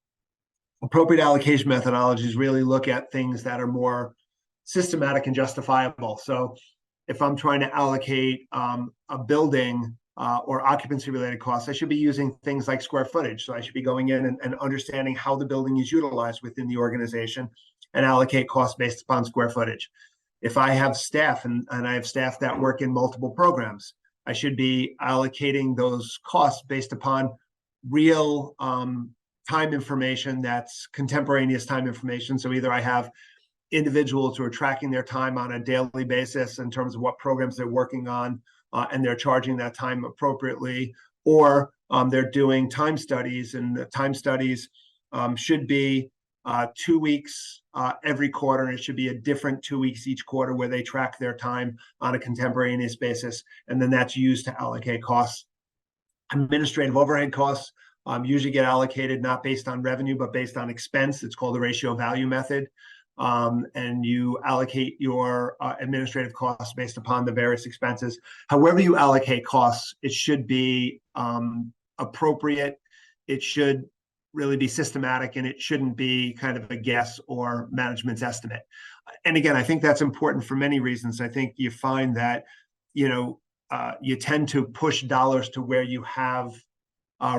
Appropriate allocation methodologies really look at things that are more systematic and justifiable. So if I'm trying to allocate a building or occupancy related costs, I should be using things like square footage. So I should be going in and understanding how the building is utilized within the organization and allocate costs based upon square footage. If I have staff and I have staff that work in multiple programs, I should be allocating those costs based upon real time information that's contemporaneous time information. So either I have individuals who are tracking their time on a daily basis in terms of what programs they're working on, and they're charging that time appropriately, or they're doing time studies, and the time studies should be 2 weeks every quarter, and it should be a different 2 weeks each quarter where they track their time on a contemporaneous basis, and then that's used to allocate costs. Administrative overhead costs usually get allocated not based on revenue, but based on expense. It's called the ratio value method. And you allocate your administrative costs based upon the various expenses. However you allocate costs, it should be appropriate. It should really be systematic, and it shouldn't be kind of a guess or management's estimate. And again, I think that's important for many reasons. I think you find that, you tend to push dollars to where you have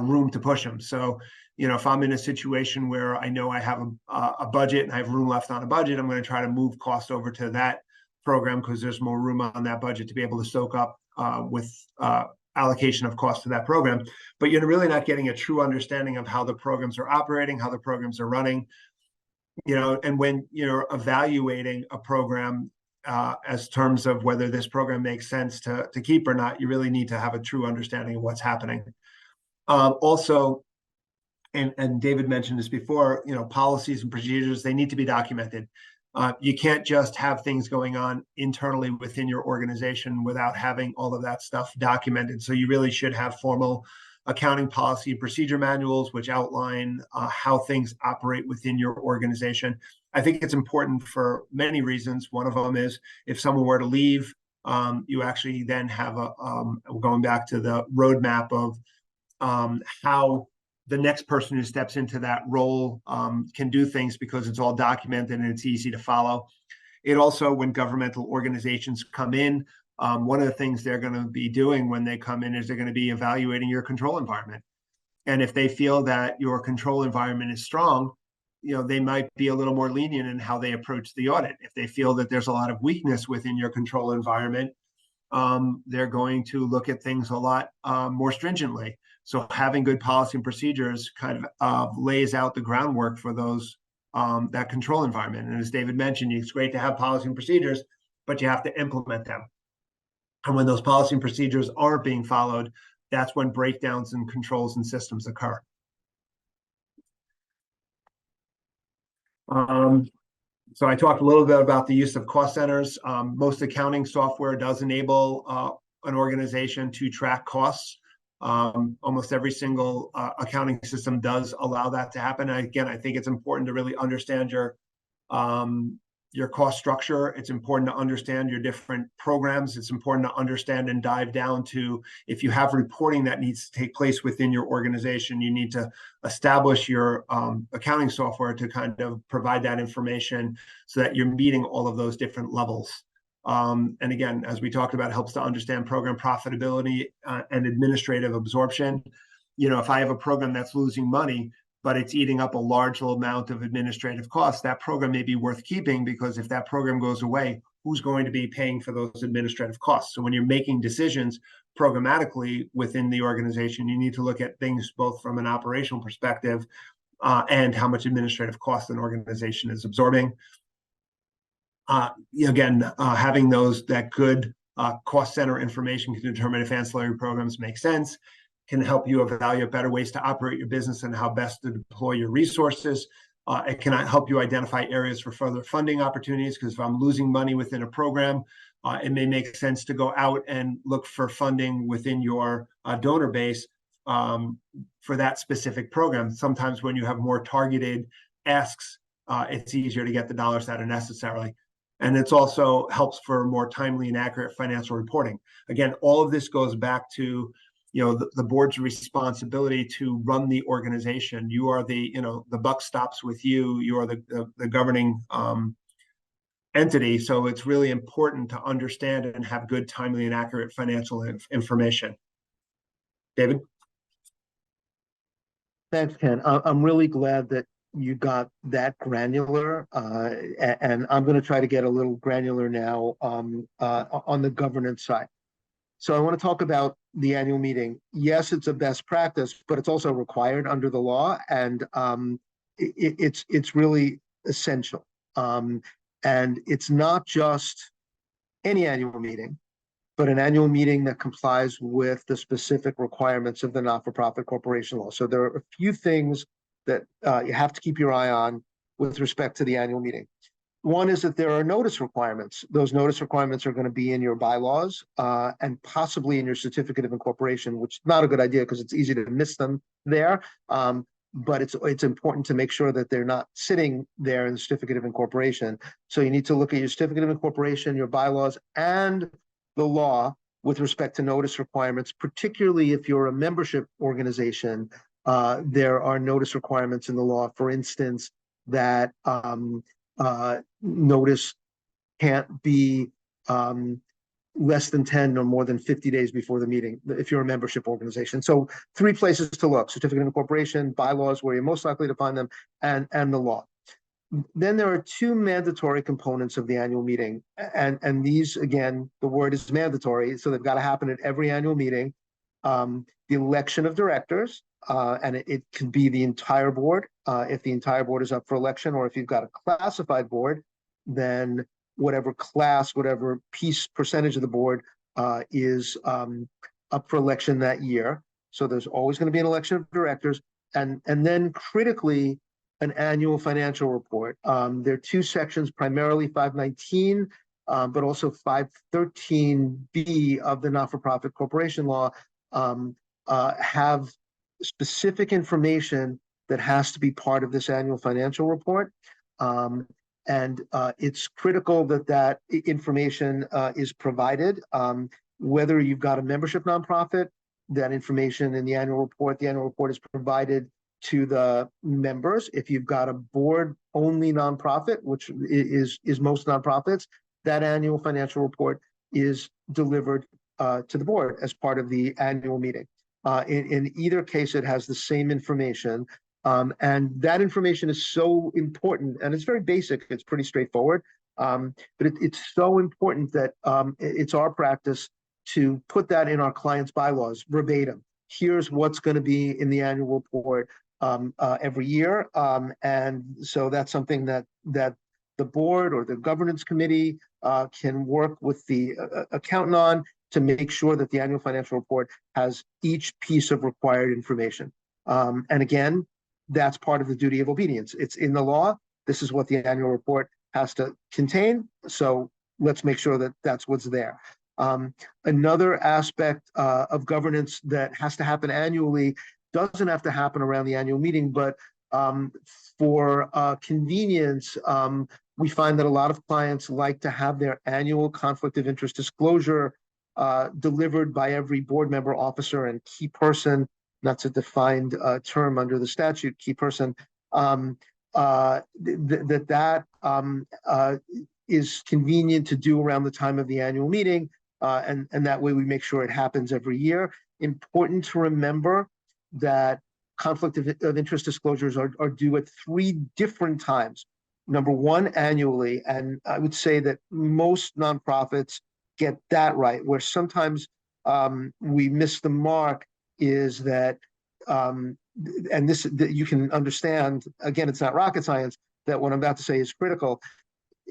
room to push them. So, if I'm in a situation where I know I have a budget and I have room left on a budget, I'm going to try to move costs over to that program because there's more room on that budget to be able to soak up with allocation of cost to that program. But you're really not getting a true understanding of how the programs are operating, how the programs are running. And when you're evaluating a program as terms of whether this program makes sense to keep or not, you really need to have a true understanding of what's happening. Also, and David mentioned this before, policies and procedures, they need to be documented. You can't just have things going on internally within your organization without having all of that stuff documented. So you really should have formal accounting policy and procedure manuals, which outline how things operate within your organization. I think it's important for many reasons. One of them is if someone were to leave, you actually then have going back to the roadmap of how the next person who steps into that role can do things because it's all documented and it's easy to follow. It also, when governmental organizations come in, one of the things they're going to be doing when they come in is they're going to be evaluating your control environment. And if they feel that your control environment is strong, they might be a little more lenient in how they approach the audit. If they feel that there's a lot of weakness within your control environment, they're going to look at things a lot more stringently. So having good policy and procedures kind of lays out the groundwork for those that control environment. And as David mentioned, it's great to have policy and procedures, but you have to implement them. And when those policy and procedures aren't being followed, that's when breakdowns in controls and systems occur. So I talked a little bit about the use of cost centers. Most accounting software does enable an organization to track costs. Almost every single accounting system does allow that to happen. And again, I think it's important to really understand your cost structure. It's important to understand your different programs. It's important to understand and dive down to, if you have reporting that needs to take place within your organization, you need to establish your accounting software to kind of provide that information so that you're meeting all of those different levels. And again, as we talked about, it helps to understand program profitability and administrative absorption. If I have a program that's losing money, but it's eating up a large amount of administrative costs, that program may be worth keeping, because if that program goes away, who's going to be paying for those administrative costs? So when you're making decisions programmatically within the organization, you need to look at things both from an operational perspective and how much administrative cost an organization is absorbing. Again, having that good cost center information can determine if ancillary programs make sense, can help you evaluate better ways to operate your business and how best to deploy your resources. It can help you identify areas for further funding opportunities, because if I'm losing money within a program, it may make sense to go out and look for funding within your donor base for that specific program. Sometimes when you have more targeted asks, it's easier to get the dollars that are necessary. And it's also helps for more timely and accurate financial reporting. Again, all of this goes back to the board's responsibility to run the organization. You are the buck stops with you. You are the governing entity. So it's really important to understand and have good, timely, and accurate financial information. David? Thanks, Ken. I'm really glad that you got that granular, and I'm going to try to get a little granular now on the governance side. So I want to talk about the annual meeting. Yes, it's a best practice, but it's also required under the law, and it's really essential. And it's not just any annual meeting, but an annual meeting that complies with the specific requirements of the not-for-profit corporation law. So there are a few things that you have to keep your eye on with respect to the annual meeting. One is that there are notice requirements. Those notice requirements are going to be in your bylaws and possibly in your certificate of incorporation, which is not a good idea because it's easy to miss them there. But it's important to make sure that they're not sitting there in the certificate of incorporation. So you need to look at your certificate of incorporation, your bylaws, and the law with respect to notice requirements, particularly if you're a membership organization. There are notice requirements in the law, for instance, that notice can't be less than 10 or more than 50 days before the meeting if you're a membership organization. So 3 places to look: certificate of incorporation, bylaws, where you're most likely to find them, and the law. Then there are 2 mandatory components of the annual meeting. And these, again, the word is mandatory, so they've got to happen at every annual meeting. The election of directors, and it can be the entire board if the entire board is up for election, or if you've got a classified board, then whatever class, whatever percentage of the board is up for election that year. So there's always going to be an election of directors. And then critically, an annual financial report. There are 2 sections, primarily 519, but also 513B of the not-for-profit corporation law have specific information that has to be part of this annual financial report. And it's critical that that information is provided. Whether you've got a membership nonprofit, that information in the annual report is provided to the members. If you've got a board-only nonprofit, which is most nonprofits, that annual financial report is delivered to the board as part of the annual meeting. In either case, it has the same information. And that information is so important, and it's very basic, it's pretty straightforward, but it's so important that it's our practice to put that in our clients' bylaws verbatim. Here's what's going to be in the annual report every year. And so that's something that the board or the governance committee can work with the accountant on to make sure that the annual financial report has each piece of required information. And again, that's part of the duty of obedience. It's in the law. This is what the annual report has to contain. So let's make sure that that's what's there. Another aspect of governance that has to happen annually doesn't have to happen around the annual meeting, but for convenience, we find that a lot of clients like to have their annual conflict of interest disclosure delivered by every board member, officer, and key person. That's a defined term under the statute, key person. That is convenient to do around the time of the annual meeting, and that way we make sure it happens every year. Important to remember that conflict of interest disclosures are due at 3 different times. Number 1, annually, and I would say that most nonprofits get that right, where sometimes we miss the mark is that, and this that you can understand, again, it's not rocket science, that what I'm about to say is critical.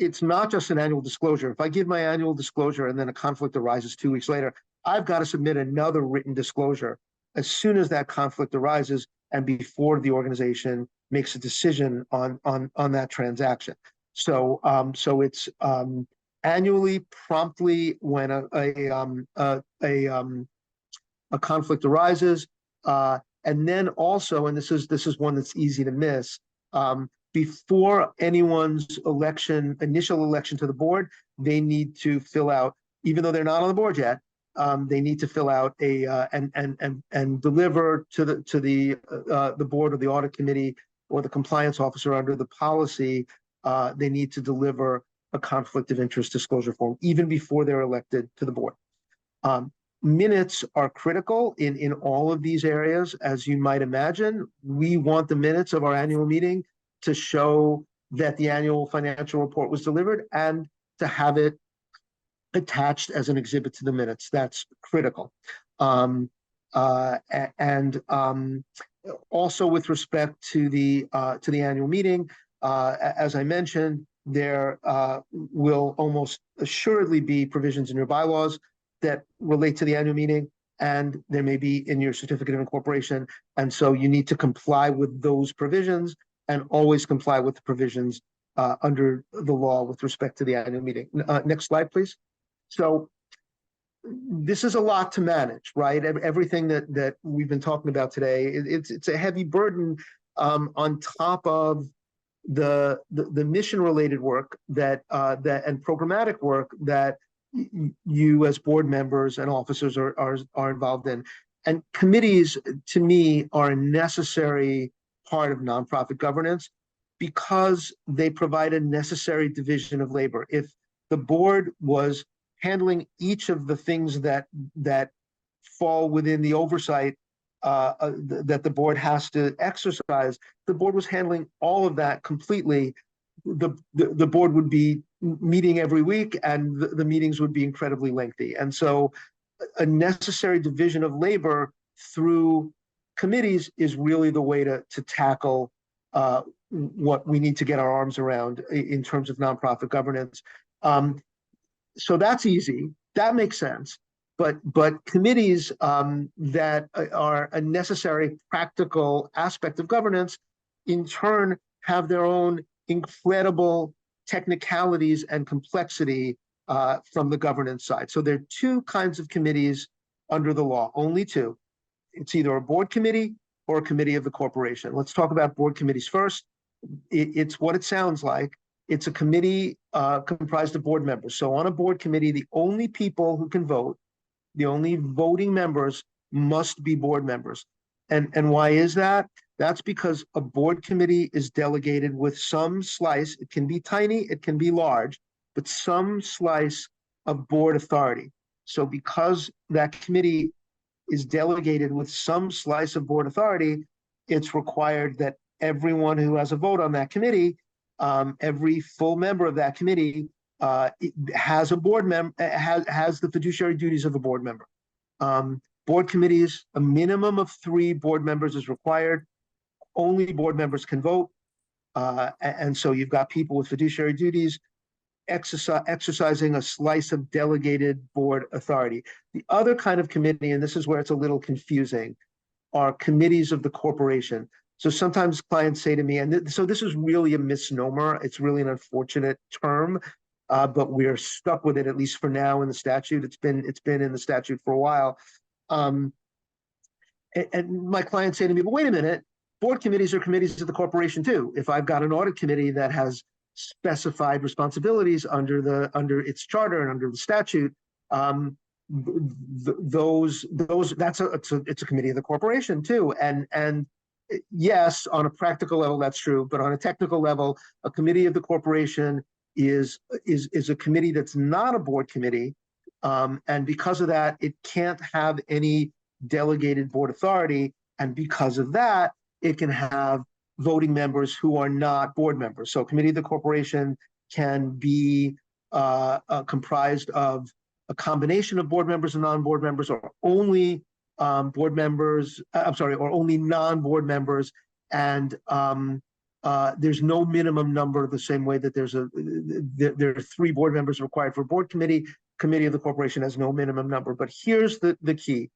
it's not just an annual disclosure. If I give my annual disclosure and then a conflict arises 2 weeks later, I've got to submit another written disclosure as soon as that conflict arises and before the organization makes a decision on that transaction. So it's annually, promptly when a conflict arises, and then also, and this is one that's easy to miss, before anyone's initial election to the board, they need to fill out, even though they're not on the board yet, they need to fill out and deliver to the board or the audit committee or the compliance officer under the policy. They need to deliver a conflict of interest disclosure form even before they're elected to the board. Minutes are critical in all of these areas, as you might imagine. We want the minutes of our annual meeting to show that the annual financial report was delivered and to have it attached as an exhibit to the minutes. That's critical. Also with respect to the annual meeting, as I mentioned, there will almost assuredly be provisions in your bylaws that relate to the annual meeting, and there may be in your certificate of incorporation. And so you need to comply with those provisions and always comply with the provisions under the law with respect to the annual meeting. Next slide, please. So this is a lot to manage, right? Everything that we've been talking about today, it's a heavy burden on top of the mission-related work that and programmatic work that you as board members and officers are involved in. And committees, to me, are a necessary part of nonprofit governance because they provide a necessary division of labor. If the board was handling each of the things that fall within the oversight that the board has to exercise, the board was handling all of that completely, the board would be meeting every week and the meetings would be incredibly lengthy. And so a necessary division of labor through committees is really the way to tackle what we need to get our arms around in terms of nonprofit governance. So that's easy. That makes sense. But committees that are a necessary practical aspect of governance, in turn, have their own incredible technicalities and complexity from the governance side. So there are two kinds of committees under the law, only two. It's either a board committee or a committee of the corporation. Let's talk about board committees first. It's what it sounds like. It's a committee comprised of board members. So on a board committee, the only people who can vote, the only voting members must be board members. And why is that? That's because a board committee is delegated with some slice. It can be tiny, it can be large, but some slice of board authority. So because that committee is delegated with some slice of board authority, it's required that everyone who has a vote on that committee, every full member of that committee has a board member, has the fiduciary duties of a board member. Board committees, a minimum of 3 board members is required. Only board members can vote. And so you've got people with fiduciary duties exercising a slice of delegated board authority. The other kind of committee, and this is where it's a little confusing, are committees of the corporation. So sometimes clients say to me, and so this is really a misnomer. It's really an unfortunate term, but we're stuck with it, at least for now, in the statute. It's been in the statute for a while. And my clients say to me, but wait a minute, board committees are committees of the corporation too. If I've got an audit committee that has specified responsibilities under its charter and under the statute, it's a committee of the corporation too. And yes, on a practical level, that's true. But on a technical level, a committee of the corporation is a committee that's not a board committee. And because of that, it can't have any delegated board authority. And because of that, it can have voting members who are not board members. So committee of the corporation can be comprised of a combination of board members and non-board members, or only board members, or only non-board members. And there's no minimum number the same way that there are 3 board members required for a board committee. Committee of the corporation has no minimum number. But here's the key.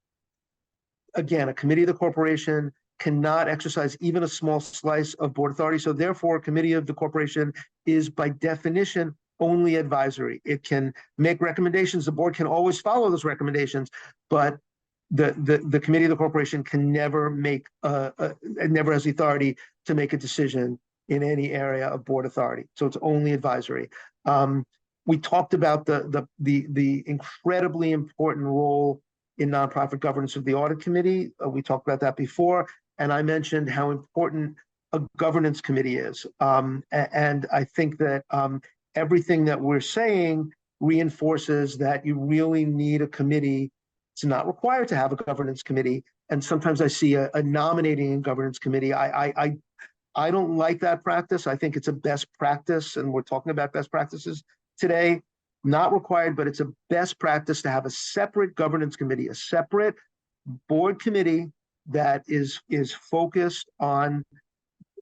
Again, a committee of the corporation cannot exercise even a small slice of board authority. So therefore, a committee of the corporation is by definition only advisory. It can make recommendations. The board can always follow those recommendations, but the committee of the corporation can never never has the authority to make a decision in any area of board authority. So it's only advisory. We talked about the incredibly important role in nonprofit governance of the audit committee. We talked about that before, and I mentioned how important a governance committee is. And I think that everything that we're saying reinforces that you really need a committee. It's not required to have a governance committee. And sometimes I see a nominating and governance committee. I don't like that practice. I think it's a best practice, and we're talking about best practices today. Not required, but it's a best practice to have a separate governance committee, a separate board committee that is focused on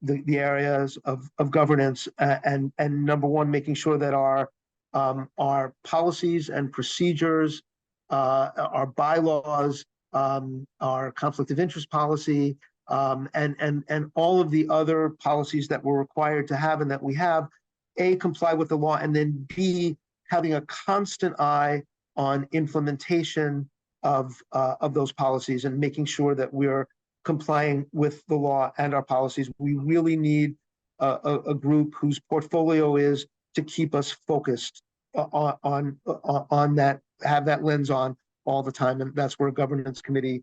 the areas of governance and number one, making sure that our policies and procedures, our bylaws, our conflict of interest policy, and all of the other policies that we're required to have and that we have, A, comply with the law, and then B, having a constant eye on implementation of those policies and making sure that we're complying with the law and our policies. We really need a group whose portfolio is to keep us focused on that, have that lens on all the time, and that's where a governance committee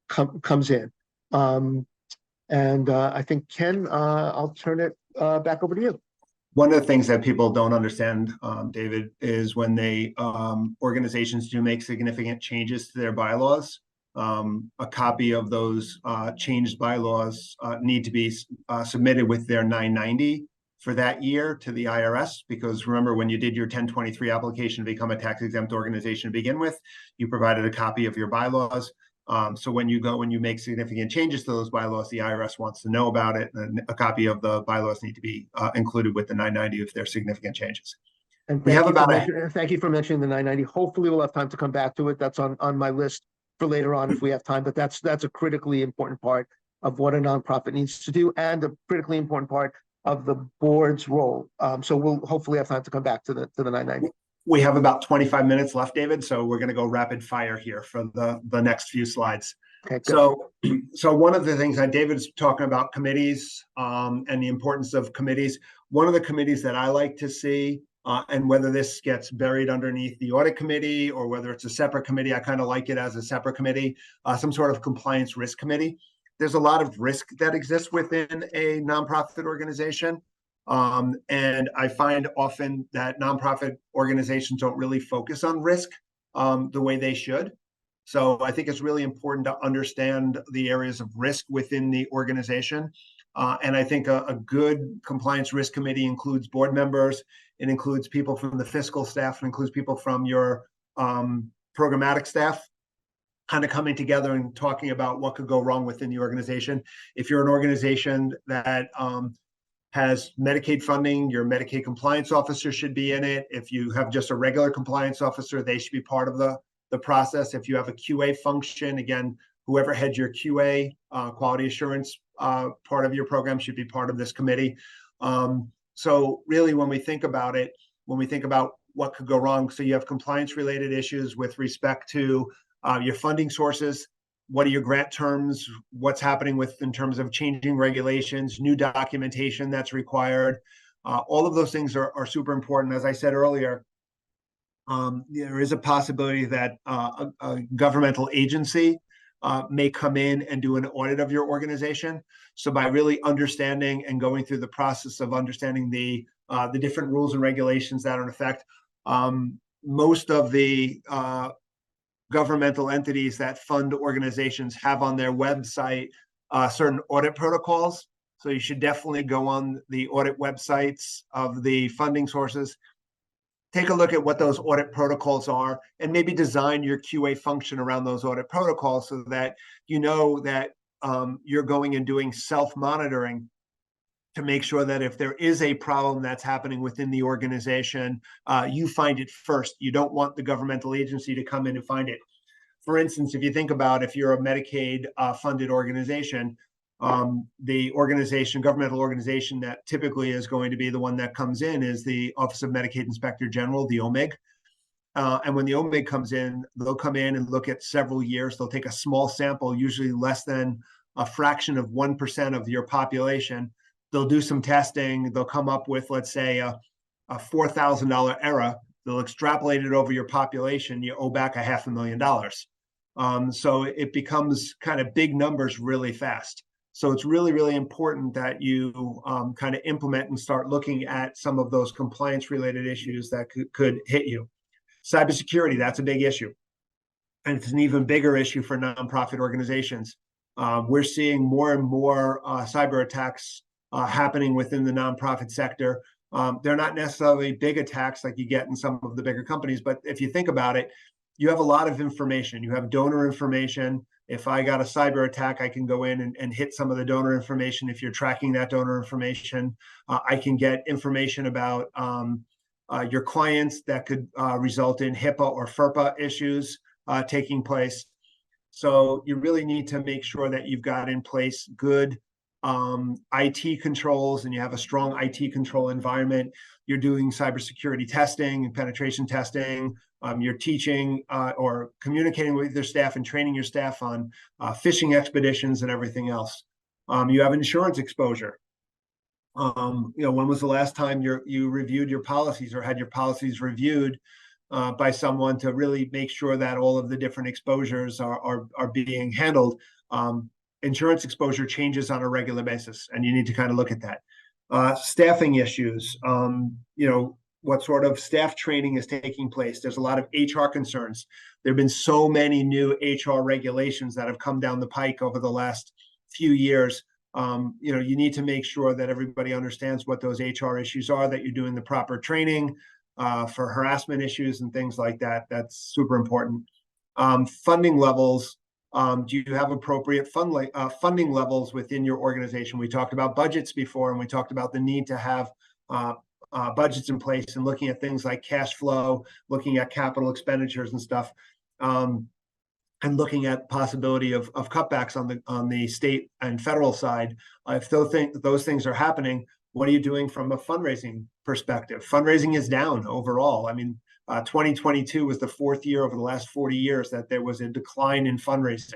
comes in. I think, Ken, I'll turn it back over to you. One of the things that people don't understand, David, is when organizations do make significant changes to their bylaws, a copy of those changed bylaws need to be submitted with their 990 for that year to the IRS, because remember, when you did your 1023 application to become a tax-exempt organization to begin with, you provided a copy of your bylaws. So when you make significant changes to those bylaws, the IRS wants to know about it, and a copy of the bylaws need to be included with the 990 if there's significant changes. And thank you for mentioning the 990. Hopefully we'll have time to come back to it. That's on my list for later on if we have time, but that's a critically important part of what a nonprofit needs to do and a critically important part of the board's role. So we'll hopefully have time to come back to the 990. We have about 25 minutes left, David, so we're going to go rapid fire here for the next few slides. Okay, so one of the things that David's talking about committees and the importance of committees. One of the committees that I like to see, and whether this gets buried underneath the audit committee or whether it's a separate committee, I kind of like it as a separate committee, some sort of compliance risk committee. There's a lot of risk that exists within a nonprofit organization. And I find often that nonprofit organizations don't really focus on risk the way they should. So I think it's really important to understand the areas of risk within the organization. And I think a good compliance risk committee includes board members. It includes people from the fiscal staff. It includes people from your programmatic staff, kind of coming together and talking about what could go wrong within the organization. If you're an organization that has Medicaid funding, your Medicaid compliance officer should be in it. If you have just a regular compliance officer, they should be part of the process. If you have a QA function, again, whoever heads your QA, quality assurance part of your program should be part of this committee. So really, when we think about it, when we think about what could go wrong, so you have compliance related issues with respect to your funding sources. What are your grant terms? What's happening in terms of changing regulations, new documentation that's required? All of those things are super important. As I said earlier, there is a possibility that a governmental agency may come in and do an audit of your organization. So by really understanding and going through the process of understanding the different rules and regulations that are in effect, most of the governmental entities that fund organizations have on their website certain audit protocols. So you should definitely go on the audit websites of the funding sources, take a look at what those audit protocols are, and maybe design your QA function around those audit protocols so that you know that you're going and doing self-monitoring to make sure that if there is a problem that's happening within the organization, you find it first. You don't want the governmental agency to come in and find it. For instance, if you think about if you're a Medicaid funded organization, the governmental organization that typically is going to be the one that comes in is the Office of Medicaid Inspector General, the OMIG. And when the OMIG comes in, they'll come in and look at several years. They'll take a small sample, usually less than a fraction of 1% of your population. They'll do some testing. They'll come up with, let's say, a $4,000 error. They'll extrapolate it over your population. You owe back $500,000. So it becomes kind of big numbers really fast. So it's really, really important that you kind of implement and start looking at some of those compliance-related issues that could hit you. Cybersecurity, that's a big issue. And it's an even bigger issue for nonprofit organizations. We're seeing more and more cyber attacks happening within the nonprofit sector. They're not necessarily big attacks like you get in some of the bigger companies, but if you think about it, you have a lot of information. You have donor information. If I got a cyber attack, I can go in and hit some of the donor information. If you're tracking that donor information, I can get information about your clients that could result in HIPAA or FERPA issues taking place. So you really need to make sure that you've got in place good IT controls and you have a strong IT control environment. You're doing cybersecurity testing and penetration testing. You're teaching or communicating with your staff and training your staff on phishing expeditions and everything else. You have insurance exposure. When was the last time you reviewed your policies or had your policies reviewed by someone to really make sure that all of the different exposures are being handled? Insurance exposure changes on a regular basis, and you need to kind of look at that. Staffing issues, what sort of staff training is taking place. There's a lot of HR concerns. There have been so many new HR regulations that have come down the pike over the last few years. You need to make sure that everybody understands what those HR issues are, that you're doing the proper training for harassment issues and things like that. That's super important. Funding levels. Do you have appropriate funding levels within your organization? We talked about budgets before, and we talked about the need to have budgets in place and looking at things like cash flow, looking at capital expenditures and stuff, and looking at possibility of cutbacks on the state and federal side. If those things are happening, what are you doing from a fundraising perspective? Fundraising is down overall. I mean, 2022 was the fourth year over the last 40 years that there was a decline in fundraising.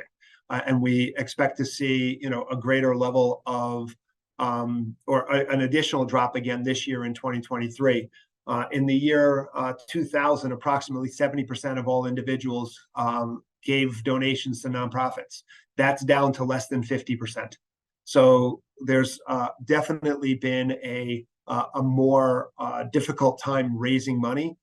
And we expect to see, a greater level of, or an additional drop again this year in 2023. In the year 2000, approximately 70% of all individuals gave donations to nonprofits. That's down to less than 50%. So there's definitely been a more difficult time raising money.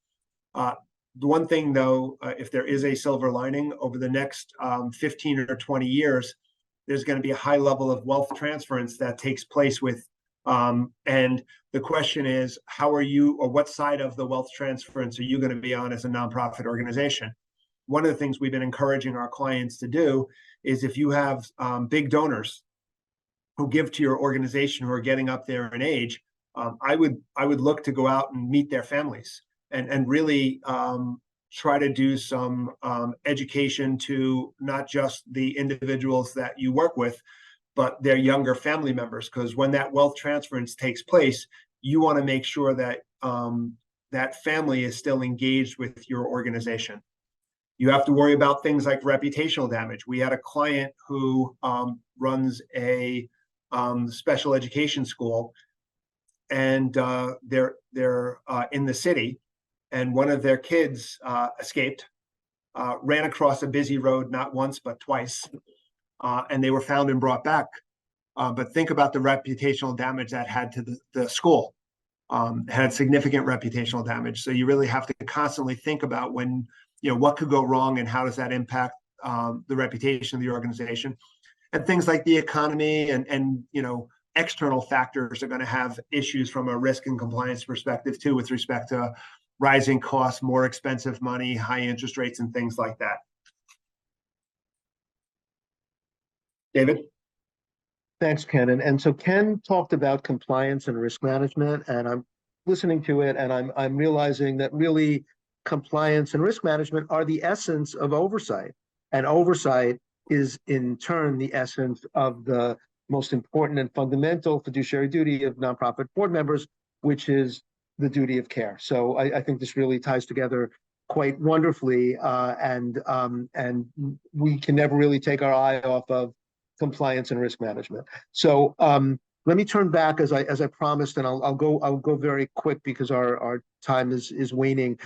The one thing, though, if there is a silver lining, over the next 15 or 20 years, there's going to be a high level of wealth transference that takes place with. And the question is, how are you, or what side of the wealth transference are you going to be on as a nonprofit organization? One of the things we've been encouraging our clients to do is if you have big donors who give to your organization who are getting up there in age, I would look to go out and meet their families and really try to do some education to not just the individuals that you work with, but their younger family members. Because when that wealth transference takes place, you want to make sure that that family is still engaged with your organization. You have to worry about things like reputational damage. We had a client who runs a special education school, and they're in the city, and one of their kids escaped, ran across a busy road not once but twice, and they were found and brought back. But think about the reputational damage that had to the school. It had significant reputational damage. So you really have to constantly think about when, what could go wrong and how does that impact the reputation of the organization. And things like the economy and external factors are going to have issues from a risk and compliance perspective too, with respect to rising costs, more expensive money, high interest rates, and things like that. David? Thanks, Ken. And so Ken talked about compliance and risk management, and I'm listening to it, and I'm realizing that really compliance and risk management are the essence of oversight, and oversight is in turn the essence of the most important and fundamental fiduciary duty of nonprofit board members, which is the duty of care. So I think this really ties together quite wonderfully, and we can never really take our eye off of compliance and risk management. So let me turn back as I promised, and I'll go very quick because our time is waning.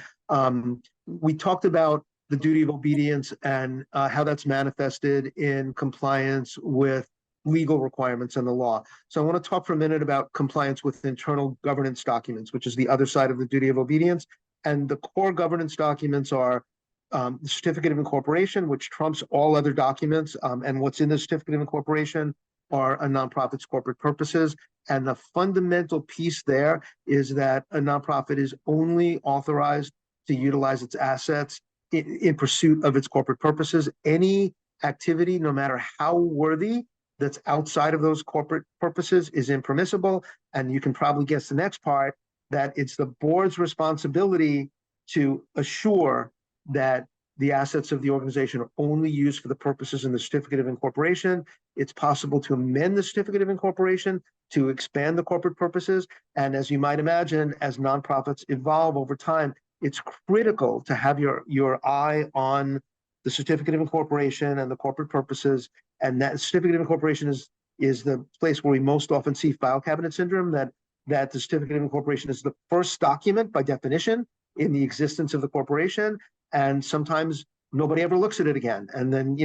We talked about the duty of obedience and how that's manifested in compliance with legal requirements and the law. So I want to talk for a minute about compliance with internal governance documents, which is the other side of the duty of obedience. And the core governance documents are the certificate of incorporation, which trumps all other documents. And what's in the certificate of incorporation are a nonprofit's corporate purposes. And the fundamental piece there is that a nonprofit is only authorized to utilize its assets in pursuit of its corporate purposes. Any activity, no matter how worthy, that's outside of those corporate purposes is impermissible. And you can probably guess the next part, that it's the board's responsibility to assure that the assets of the organization are only used for the purposes in the certificate of incorporation. It's possible to amend the certificate of incorporation to expand the corporate purposes. And as you might imagine, as nonprofits evolve over time, it's critical to have your eye on the certificate of incorporation and the corporate purposes. And that certificate of incorporation is the place where we most often see file cabinet syndrome, that the certificate of incorporation is the first document by definition in the existence of the corporation. And sometimes nobody ever looks at it again. And then,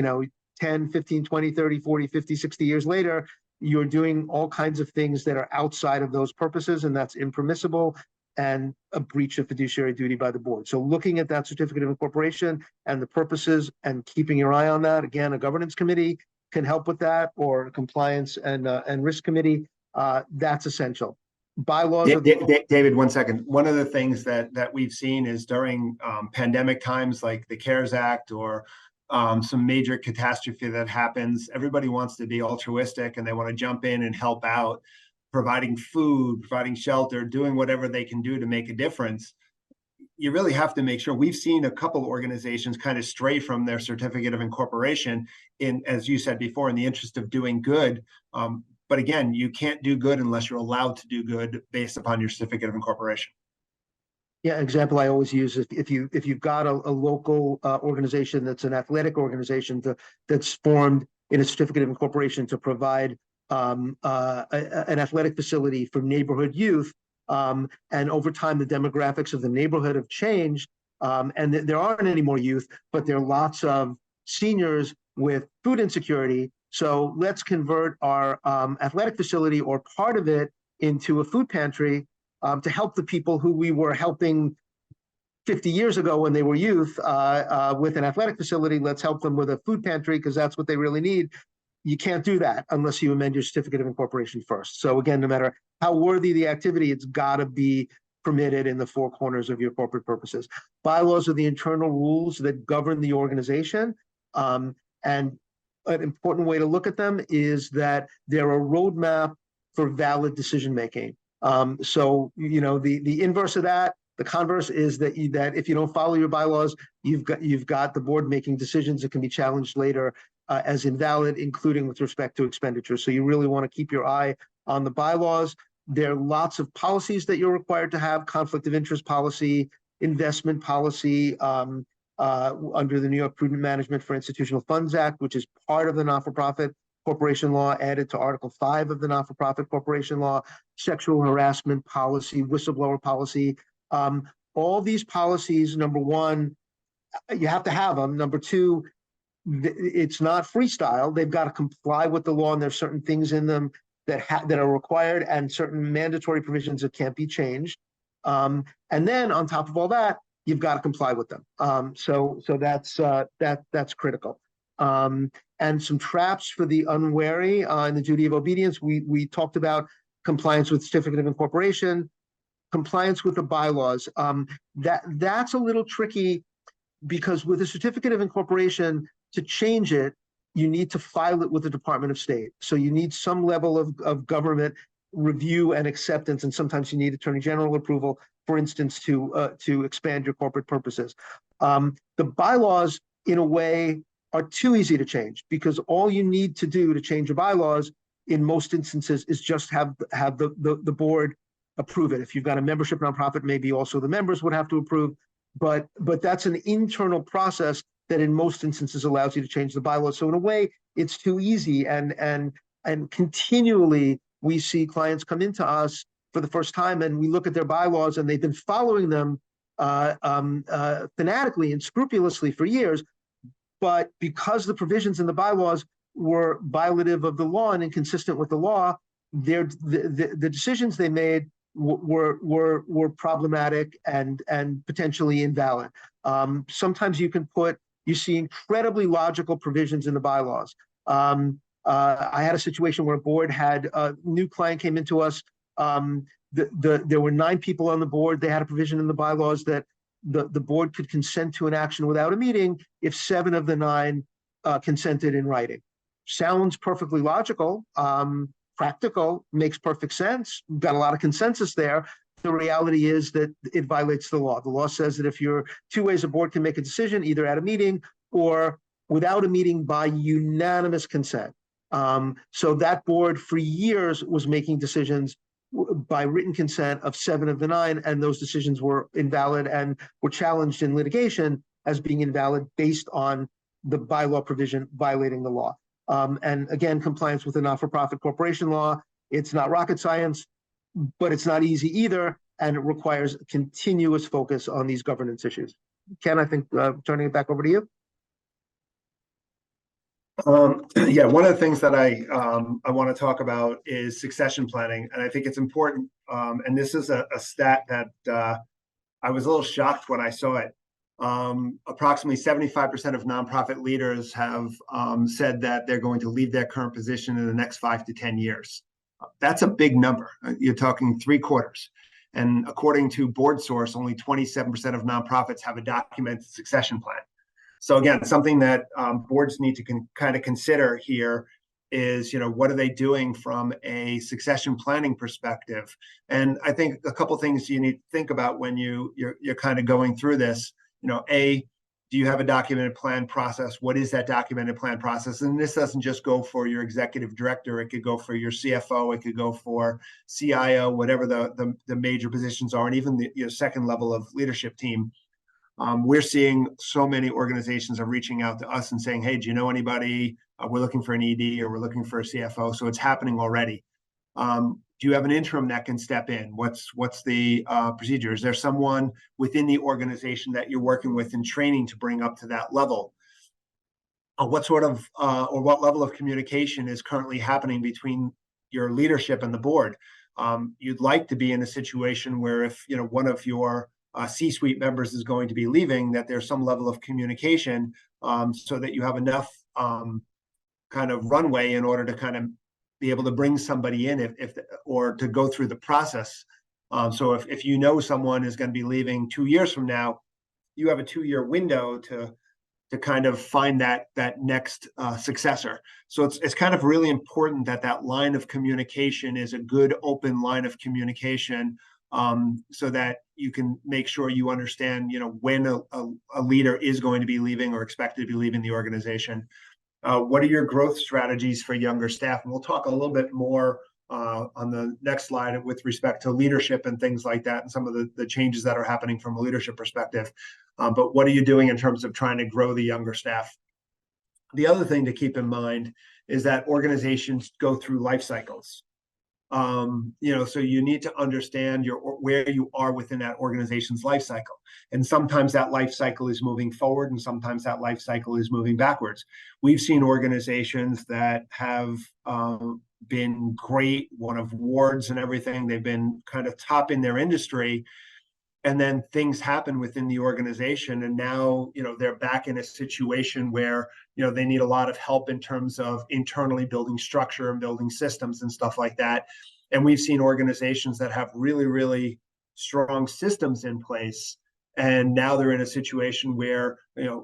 10, 15, 20, 30, 40, 50, 60 years later, you're doing all kinds of things that are outside of those purposes, and that's impermissible and a breach of fiduciary duty by the board. So looking at that certificate of incorporation and the purposes and keeping your eye on that, again, a governance committee can help with that, or a compliance and risk committee, that's essential. Bylaws are David, 1 second. One of the things that we've seen is during pandemic times, like the CARES Act or some major catastrophe that happens, everybody wants to be altruistic and they want to jump in and help out, providing food, providing shelter, doing whatever they can do to make a difference. You really have to make sure. We've seen a couple of organizations kind of stray from their certificate of incorporation in, as you said before, in the interest of doing good. But again, you can't do good unless you're allowed to do good based upon your certificate of incorporation. Yeah, example I always use is if you've got a local organization that's an athletic organization that's formed in a certificate of incorporation to provide an athletic facility for neighborhood youth, and over time the demographics of the neighborhood have changed, and there aren't any more youth, but there are lots of seniors with food insecurity. So let's convert our athletic facility or part of it into a food pantry to help the people who we were helping 50 years ago when they were youth with an athletic facility. Let's help them with a food pantry because that's what they really need. You can't do that unless you amend your certificate of incorporation first. So again, no matter how worthy the activity, it's got to be permitted in the four corners of your corporate purposes. Bylaws are the internal rules that govern the organization. And an important way to look at them is that they're a roadmap for valid decision making. So the inverse of that, the converse is that if you don't follow your bylaws, you've got the board making decisions that can be challenged later as invalid, including with respect to expenditure. So you really want to keep your eye on the bylaws. There are lots of policies that you're required to have: conflict of interest policy, investment policy, under the New York Prudent Management for Institutional Funds Act, which is part of the not-for-profit corporation law, added to Article 5 of the not-for-profit corporation law, sexual harassment policy, whistleblower policy. All these policies, number one, you have to have them. Number two, it's not freestyle. They've got to comply with the law, and there's certain things in them that are required and certain mandatory provisions that can't be changed. And then on top of all that, you've got to comply with them. So that's critical. And some traps for the unwary in the duty of obedience. We talked about compliance with certificate of incorporation, compliance with the bylaws. That's a little tricky because with a certificate of incorporation, to change it, you need to file it with the Department of State. So you need some level of government review and acceptance, and sometimes you need Attorney General approval, for instance, to expand your corporate purposes. The bylaws, in a way, are too easy to change, because all you need to do to change your bylaws in most instances is just have the board approve it. If you've got a membership nonprofit, maybe also the members would have to approve, but that's an internal process that in most instances allows you to change the bylaws. So in a way, it's too easy, and continually we see clients come into us for the first time, and we look at their bylaws, and they've been following them fanatically and scrupulously for years, but because the provisions in the bylaws were violative of the law and inconsistent with the law, the decisions they made were problematic and potentially invalid. Sometimes you see incredibly logical provisions in the bylaws. I had a situation where a board had a new client came into us. There were 9 people on the board. They had a provision in the bylaws that the board could consent to an action without a meeting if 7 of the 9 consented in writing. Sounds perfectly logical, practical, makes perfect sense. We've got a lot of consensus there. The reality is that it violates the law. The law says that if you're 2 ways, a board can make a decision, either at a meeting or without a meeting by unanimous consent. So that board for years was making decisions by written consent of 7 of the 9, and those decisions were invalid and were challenged in litigation as being invalid based on the bylaw provision violating the law. And again, compliance with the not-for-profit corporation law, it's not rocket science, but it's not easy either, and it requires continuous focus on these governance issues. Ken, I think turning it back over to you. Yeah, one of the things that I want to talk about is succession planning, and I think it's important. And this is a stat that I was a little shocked when I saw it. Approximately 75% of nonprofit leaders have said that they're going to leave their current position in the next 5 to 10 years. That's a big number. You're talking 3/4. And according to Board Source, only 27% of nonprofits have a documented succession plan. So again, something that boards need to kind of consider here is, what are they doing from a succession planning perspective? And I think a couple of things you need to think about when you're kind of going through this. Do you have a documented plan process? What is that documented plan process? And this doesn't just go for your executive director. It could go for your CFO. It could go for CIO, whatever the major positions are, and even your second level of leadership team. We're seeing so many organizations are reaching out to us and saying, hey, do you know anybody? We're looking for an ED, or we're looking for a CFO. So it's happening already. Do you have an interim that can step in? What's the procedure? Is there someone within the organization that you're working with in training to bring up to that level? What sort of or what level of communication is currently happening between your leadership and the board? You'd like to be in a situation where if one of your C-suite members is going to be leaving, that there's some level of communication so that you have enough kind of runway in order to kind of be able to bring somebody in or to go through the process. So if someone is going to be leaving 2 years from now, you have a 2-year window to kind of find that next successor. So it's kind of really important that line of communication is a good open line of communication, so that you can make sure you understand, when a leader is going to be leaving or expected to be leaving the organization. What are your growth strategies for younger staff? And we'll talk a little bit more on the next slide with respect to leadership and things like that, and some of the changes that are happening from a leadership perspective. But what are you doing in terms of trying to grow the younger staff? The other thing to keep in mind is that organizations go through life cycles. So you need to understand where you are within that organization's life cycle. And sometimes that life cycle is moving forward, and sometimes that life cycle is moving backwards. We've seen organizations that have been great, won awards and everything. They've been kind of top in their industry. And then things happen within the organization, and now they're back in a situation where they need a lot of help in terms of internally building structure and building systems and stuff like that. And we've seen organizations that have really, really strong systems in place, and now they're in a situation where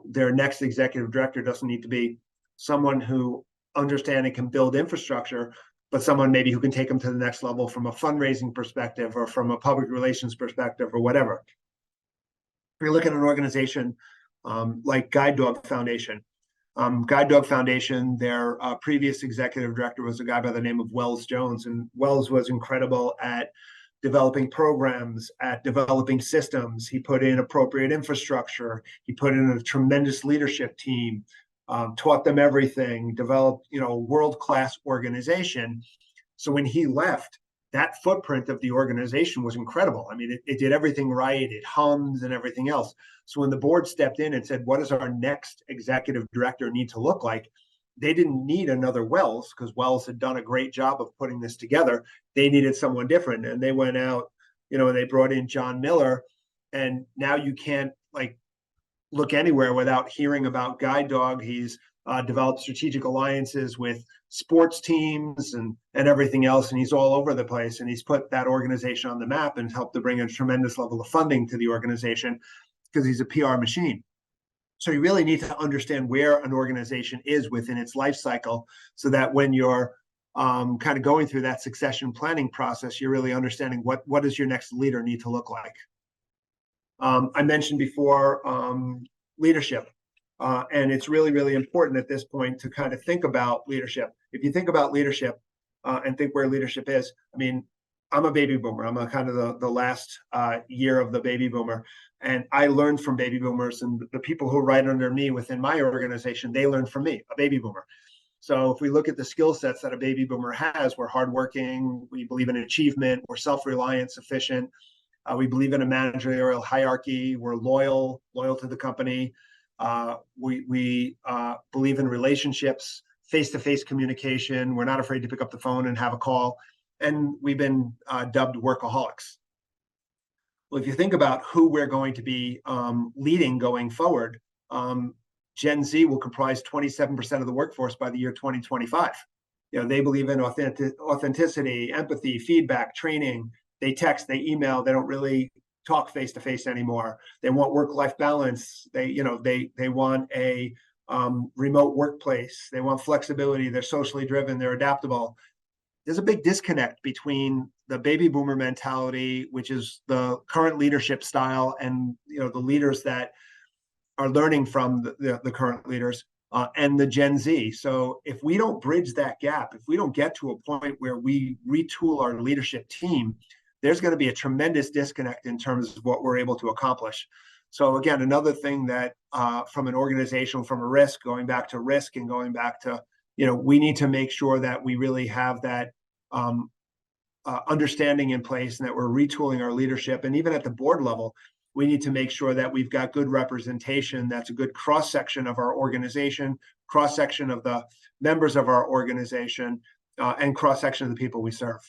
their next executive director doesn't need to be someone who understands and can build infrastructure, but someone maybe who can take them to the next level from a fundraising perspective or from a public relations perspective or whatever. If you look at an organization like Guide Dog Foundation, their previous executive director was a guy by the name of Wells Jones, and Wells was incredible at developing programs, at developing systems. He put in appropriate infrastructure. He put in a tremendous leadership team, taught them everything, developed, world-class organization. So when he left, that footprint of the organization was incredible. I mean, it did everything right. It hummed and everything else. So when the board stepped in and said, what does our next executive director need to look like? They didn't need another Wells, because Wells had done a great job of putting this together. They needed someone different. And they went out, and they brought in John Miller. And now you can't look anywhere without hearing about Guide Dog. He's developed strategic alliances with sports teams and everything else. And he's all over the place. And he's put that organization on the map and helped to bring a tremendous level of funding to the organization, because he's a PR machine. So you really need to understand where an organization is within its life cycle, so that when you're kind of going through that succession planning process, you're really understanding what does your next leader need to look like. I mentioned before leadership, and it's really, really important at this point to kind of think about leadership. If you think about leadership and think where leadership is, I mean, I'm a baby boomer. I'm a kind of the last year of the baby boomer. And I learned from baby boomers, and the people who are right under me within my organization, they learned from me, a baby boomer. So if we look at the skill sets that a baby boomer has, we're hardworking, we believe in achievement, we're self-reliant, sufficient, we believe in a managerial hierarchy, we're loyal to the company, we believe in relationships, face-to-face communication, we're not afraid to pick up the phone and have a call, and we've been dubbed workaholics. Well, if you think about who we're going to be leading going forward, Gen Z will comprise 27% of the workforce by the year 2025. They believe in authenticity, empathy, feedback, training. They text, they email, they don't really talk face-to-face anymore. They want work-life balance. They want a remote workplace. They want flexibility. They're socially driven. They're adaptable. There's a big disconnect between the baby boomer mentality, which is the current leadership style, and the leaders that are learning from the current leaders, and the Gen Z. So if we don't bridge that gap, if we don't get to a point where we retool our leadership team, there's going to be a tremendous disconnect in terms of what we're able to accomplish. So again, another thing that from an organization, from a risk, going back to risk and going back to, we need to make sure that we really have that understanding in place, and that we're retooling our leadership. And even at the board level, we need to make sure that we've got good representation. That's a good cross-section of our organization, cross-section of the members of our organization, and cross-section of the people we serve.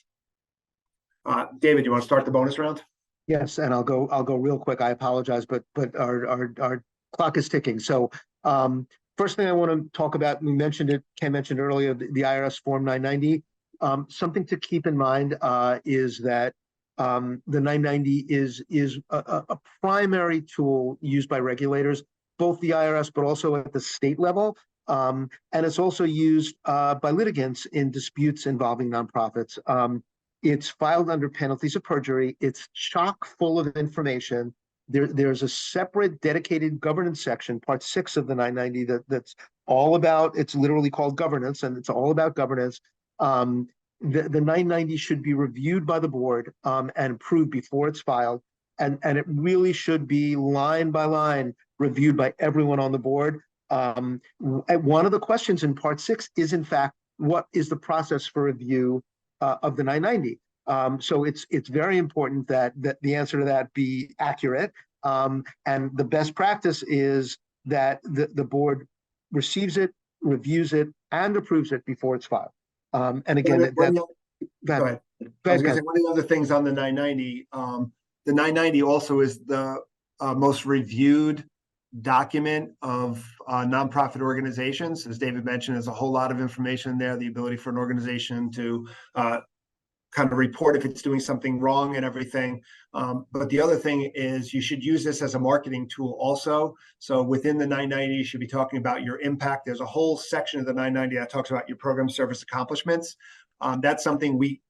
David, you want to start the bonus round? Yes, and I'll go real quick. I apologize, but our clock is ticking. So first thing I want to talk about, we mentioned it, Ken mentioned earlier, the IRS Form 990. Something to keep in mind is that the 990 is a primary tool used by regulators, both the IRS but also at the state level, and it's also used by litigants in disputes involving nonprofits. It's filed under penalties of perjury. It's chock full of information. There's a separate dedicated governance section, part 6 of the 990, that's all about, it's literally called governance, and it's all about governance. The 990 should be reviewed by the board and approved before it's filed. And it really should be line by line reviewed by everyone on the board. One of the questions in part 6 is, in fact, what is the process for review of the 990? So it's very important that the answer to that be accurate. And the best practice is that the board receives it, reviews it, and approves it before it's filed. And again, go ahead. I was going to say, one of the other things on the 990, the 990 also is the most reviewed document of nonprofit organizations. As David mentioned, there's a whole lot of information there, the ability for an organization to kind of report if it's doing something wrong and everything. But the other thing is you should use this as a marketing tool also. So within the 990, you should be talking about your impact. There's a whole section of the 990 that talks about your program service accomplishments. That's something we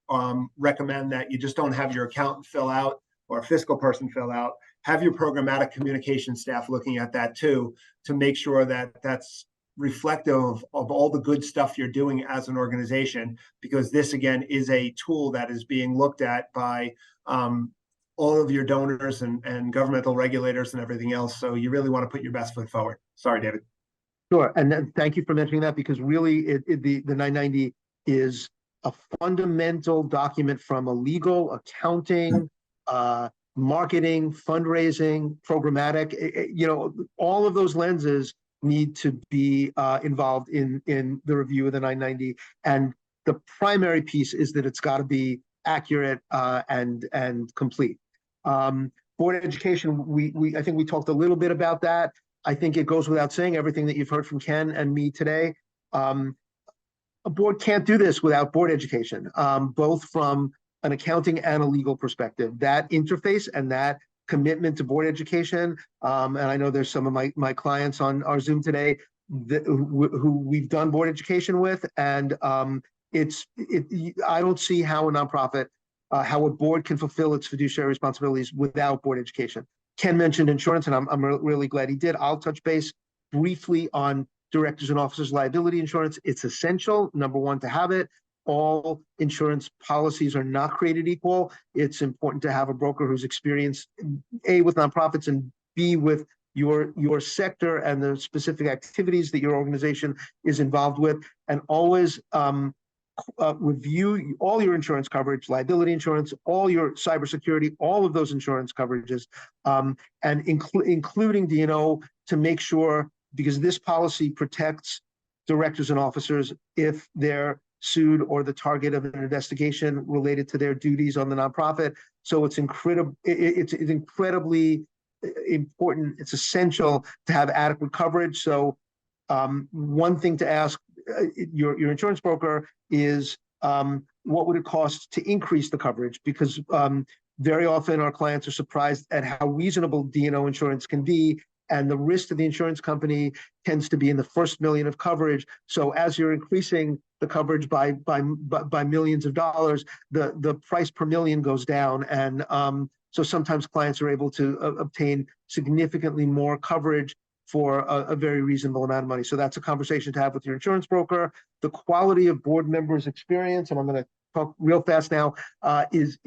recommend that you just don't have your accountant fill out or a fiscal person fill out. Have your programmatic communication staff looking at that too, to make sure that that's reflective of all the good stuff you're doing as an organization, because this again is a tool that is being looked at by all of your donors and governmental regulators and everything else. So you really want to put your best foot forward. Sorry, David. Sure, and thank you for mentioning that, because really the 990 is a fundamental document from a legal, accounting, marketing, fundraising, programmatic, all of those lenses need to be involved in the review of the 990. And the primary piece is that it's got to be accurate and complete. Board education, I think we talked a little bit about that. I think it goes without saying, everything that you've heard from Ken and me today. A board can't do this without board education, both from an accounting and a legal perspective. That interface and that commitment to board education, and I know there's some of my clients on our Zoom today who we've done board education with, and I don't see how a nonprofit, how a board can fulfill its fiduciary responsibilities without board education. Ken mentioned insurance, and I'm really glad he did. I'll touch base briefly on directors and officers liability insurance. It's essential, number one, to have it. All insurance policies are not created equal. It's important to have a broker who's experienced, A, with nonprofits, and B, with your sector and the specific activities that your organization is involved with. And always review all your insurance coverage, liability insurance, all your cybersecurity, all of those insurance coverages, and including D&O, to make sure, because this policy protects directors and officers if they're sued or the target of an investigation related to their duties on the nonprofit. So it's incredibly important. It's essential to have adequate coverage. So one thing to ask your insurance broker is, what would it cost to increase the coverage? Because very often our clients are surprised at how reasonable D&O insurance can be, and the risk to the insurance company tends to be in the first million of coverage. So as you're increasing the coverage by millions of dollars, the price per million goes down, and so sometimes clients are able to obtain significantly more coverage for a very reasonable amount of money. So that's a conversation to have with your insurance broker. The quality of board members' experience, and I'm going to talk real fast now, is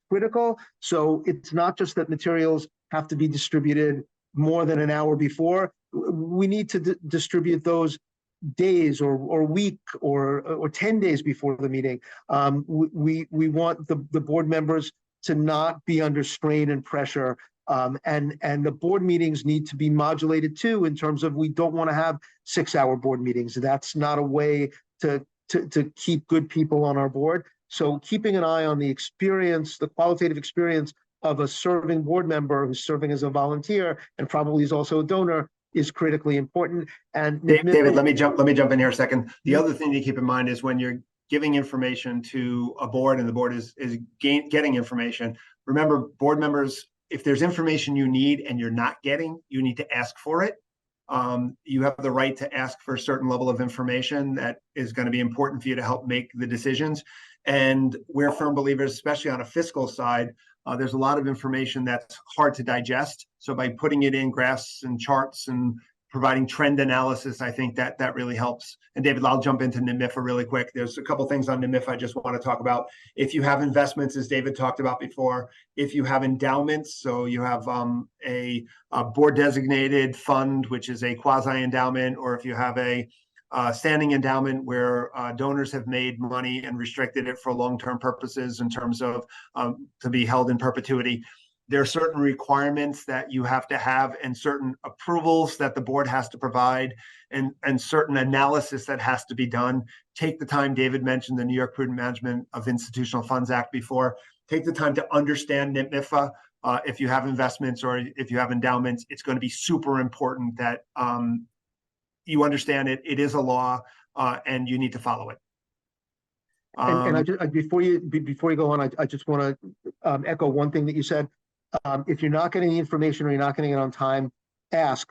critical. So it's not just that materials have to be distributed more than an hour before. We need to distribute those days or week or 10 days before the meeting. We want the board members to not be under strain and pressure. And the board meetings need to be modulated too, in terms of, we don't want to have 6-hour board meetings. That's not a way to keep good people on our board. So keeping an eye on the experience, the qualitative experience of a serving board member who's serving as a volunteer and probably is also a donor, is critically important. And David, let me jump in here a second. The other thing to keep in mind is when you're giving information to a board and the board is getting information, remember, board members, if there's information you need and you're not getting, you need to ask for it. You have the right to ask for a certain level of information that is going to be important for you to help make the decisions. And we're firm believers, especially on a fiscal side, there's a lot of information that's hard to digest. So by putting it in graphs and charts and providing trend analysis, I think that really helps. And David, I'll jump into NMIFA really quick. There's a couple things on NMIFA I just want to talk about. If you have investments, as David talked about before, if you have endowments, so you have a board designated fund, which is a quasi endowment, or if you have a standing endowment where donors have made money and restricted it for long-term purposes in terms of to be held in perpetuity, there are certain requirements that you have to have and certain approvals that the board has to provide and certain analysis that has to be done. Take the time. David mentioned the New York Prudent Management of Institutional Funds Act before. Take the time to understand NMIFA. If you have investments or if you have endowments, it's going to be super important that you understand it. It is a law and you need to follow it. And before you go on, I just want to echo one thing that you said. If you're not getting the information or you're not getting it on time, ask,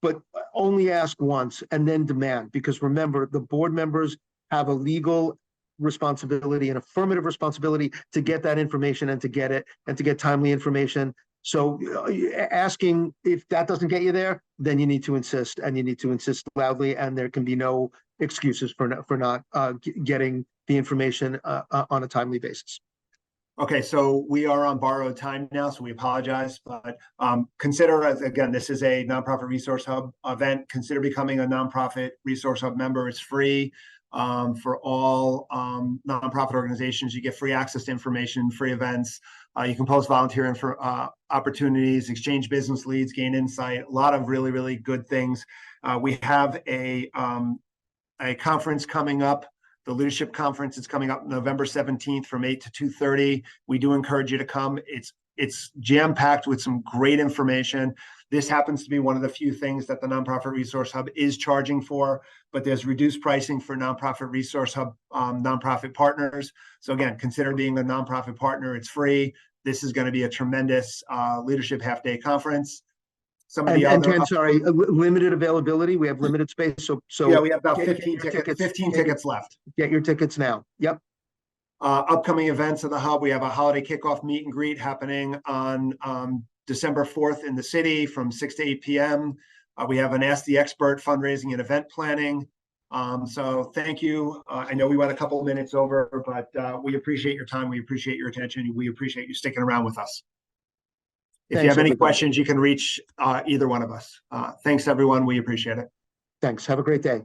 but only ask once and then demand. Because remember, the board members have a legal responsibility, an affirmative responsibility to get that information and to get it and to get timely information. So asking if that doesn't get you there, then you need to insist, and you need to insist loudly, and there can be no excuses for not getting the information on a timely basis. Okay, so we are on borrowed time now, so we apologize, but consider, as again, this is a nonprofit resource hub event. Consider becoming a nonprofit resource hub member. It's free for all nonprofit organizations. You get free access to information, free events. You can post volunteer opportunities, exchange business leads, gain insight. A lot of really, really good things. We have a conference coming up. The leadership conference is coming up November 17th from 8 to 2:30. We do encourage you to come. It's jam-packed with some great information. This happens to be one of the few things that the Nonprofit Resource Hub is charging for, but there's reduced pricing for Nonprofit Resource Hub nonprofit partners. So again, consider being a nonprofit partner. It's free. This is going to be a tremendous leadership half-day conference. Some of the other, Ken, sorry, limited availability. We have limited space, so yeah, we have about 15 tickets left. Get your tickets now. Yep. Upcoming events of the hub, we have a holiday kickoff meet and greet happening on December 4th in the city from 6 to 8 p.m. We have an Ask the Expert fundraising and event planning. So thank you. I know we went a couple of minutes over, but we appreciate your time. We appreciate your attention. We appreciate you sticking around with us. If you have any questions, you can reach either one of us. Thanks, everyone. We appreciate it. Thanks. Have a great day.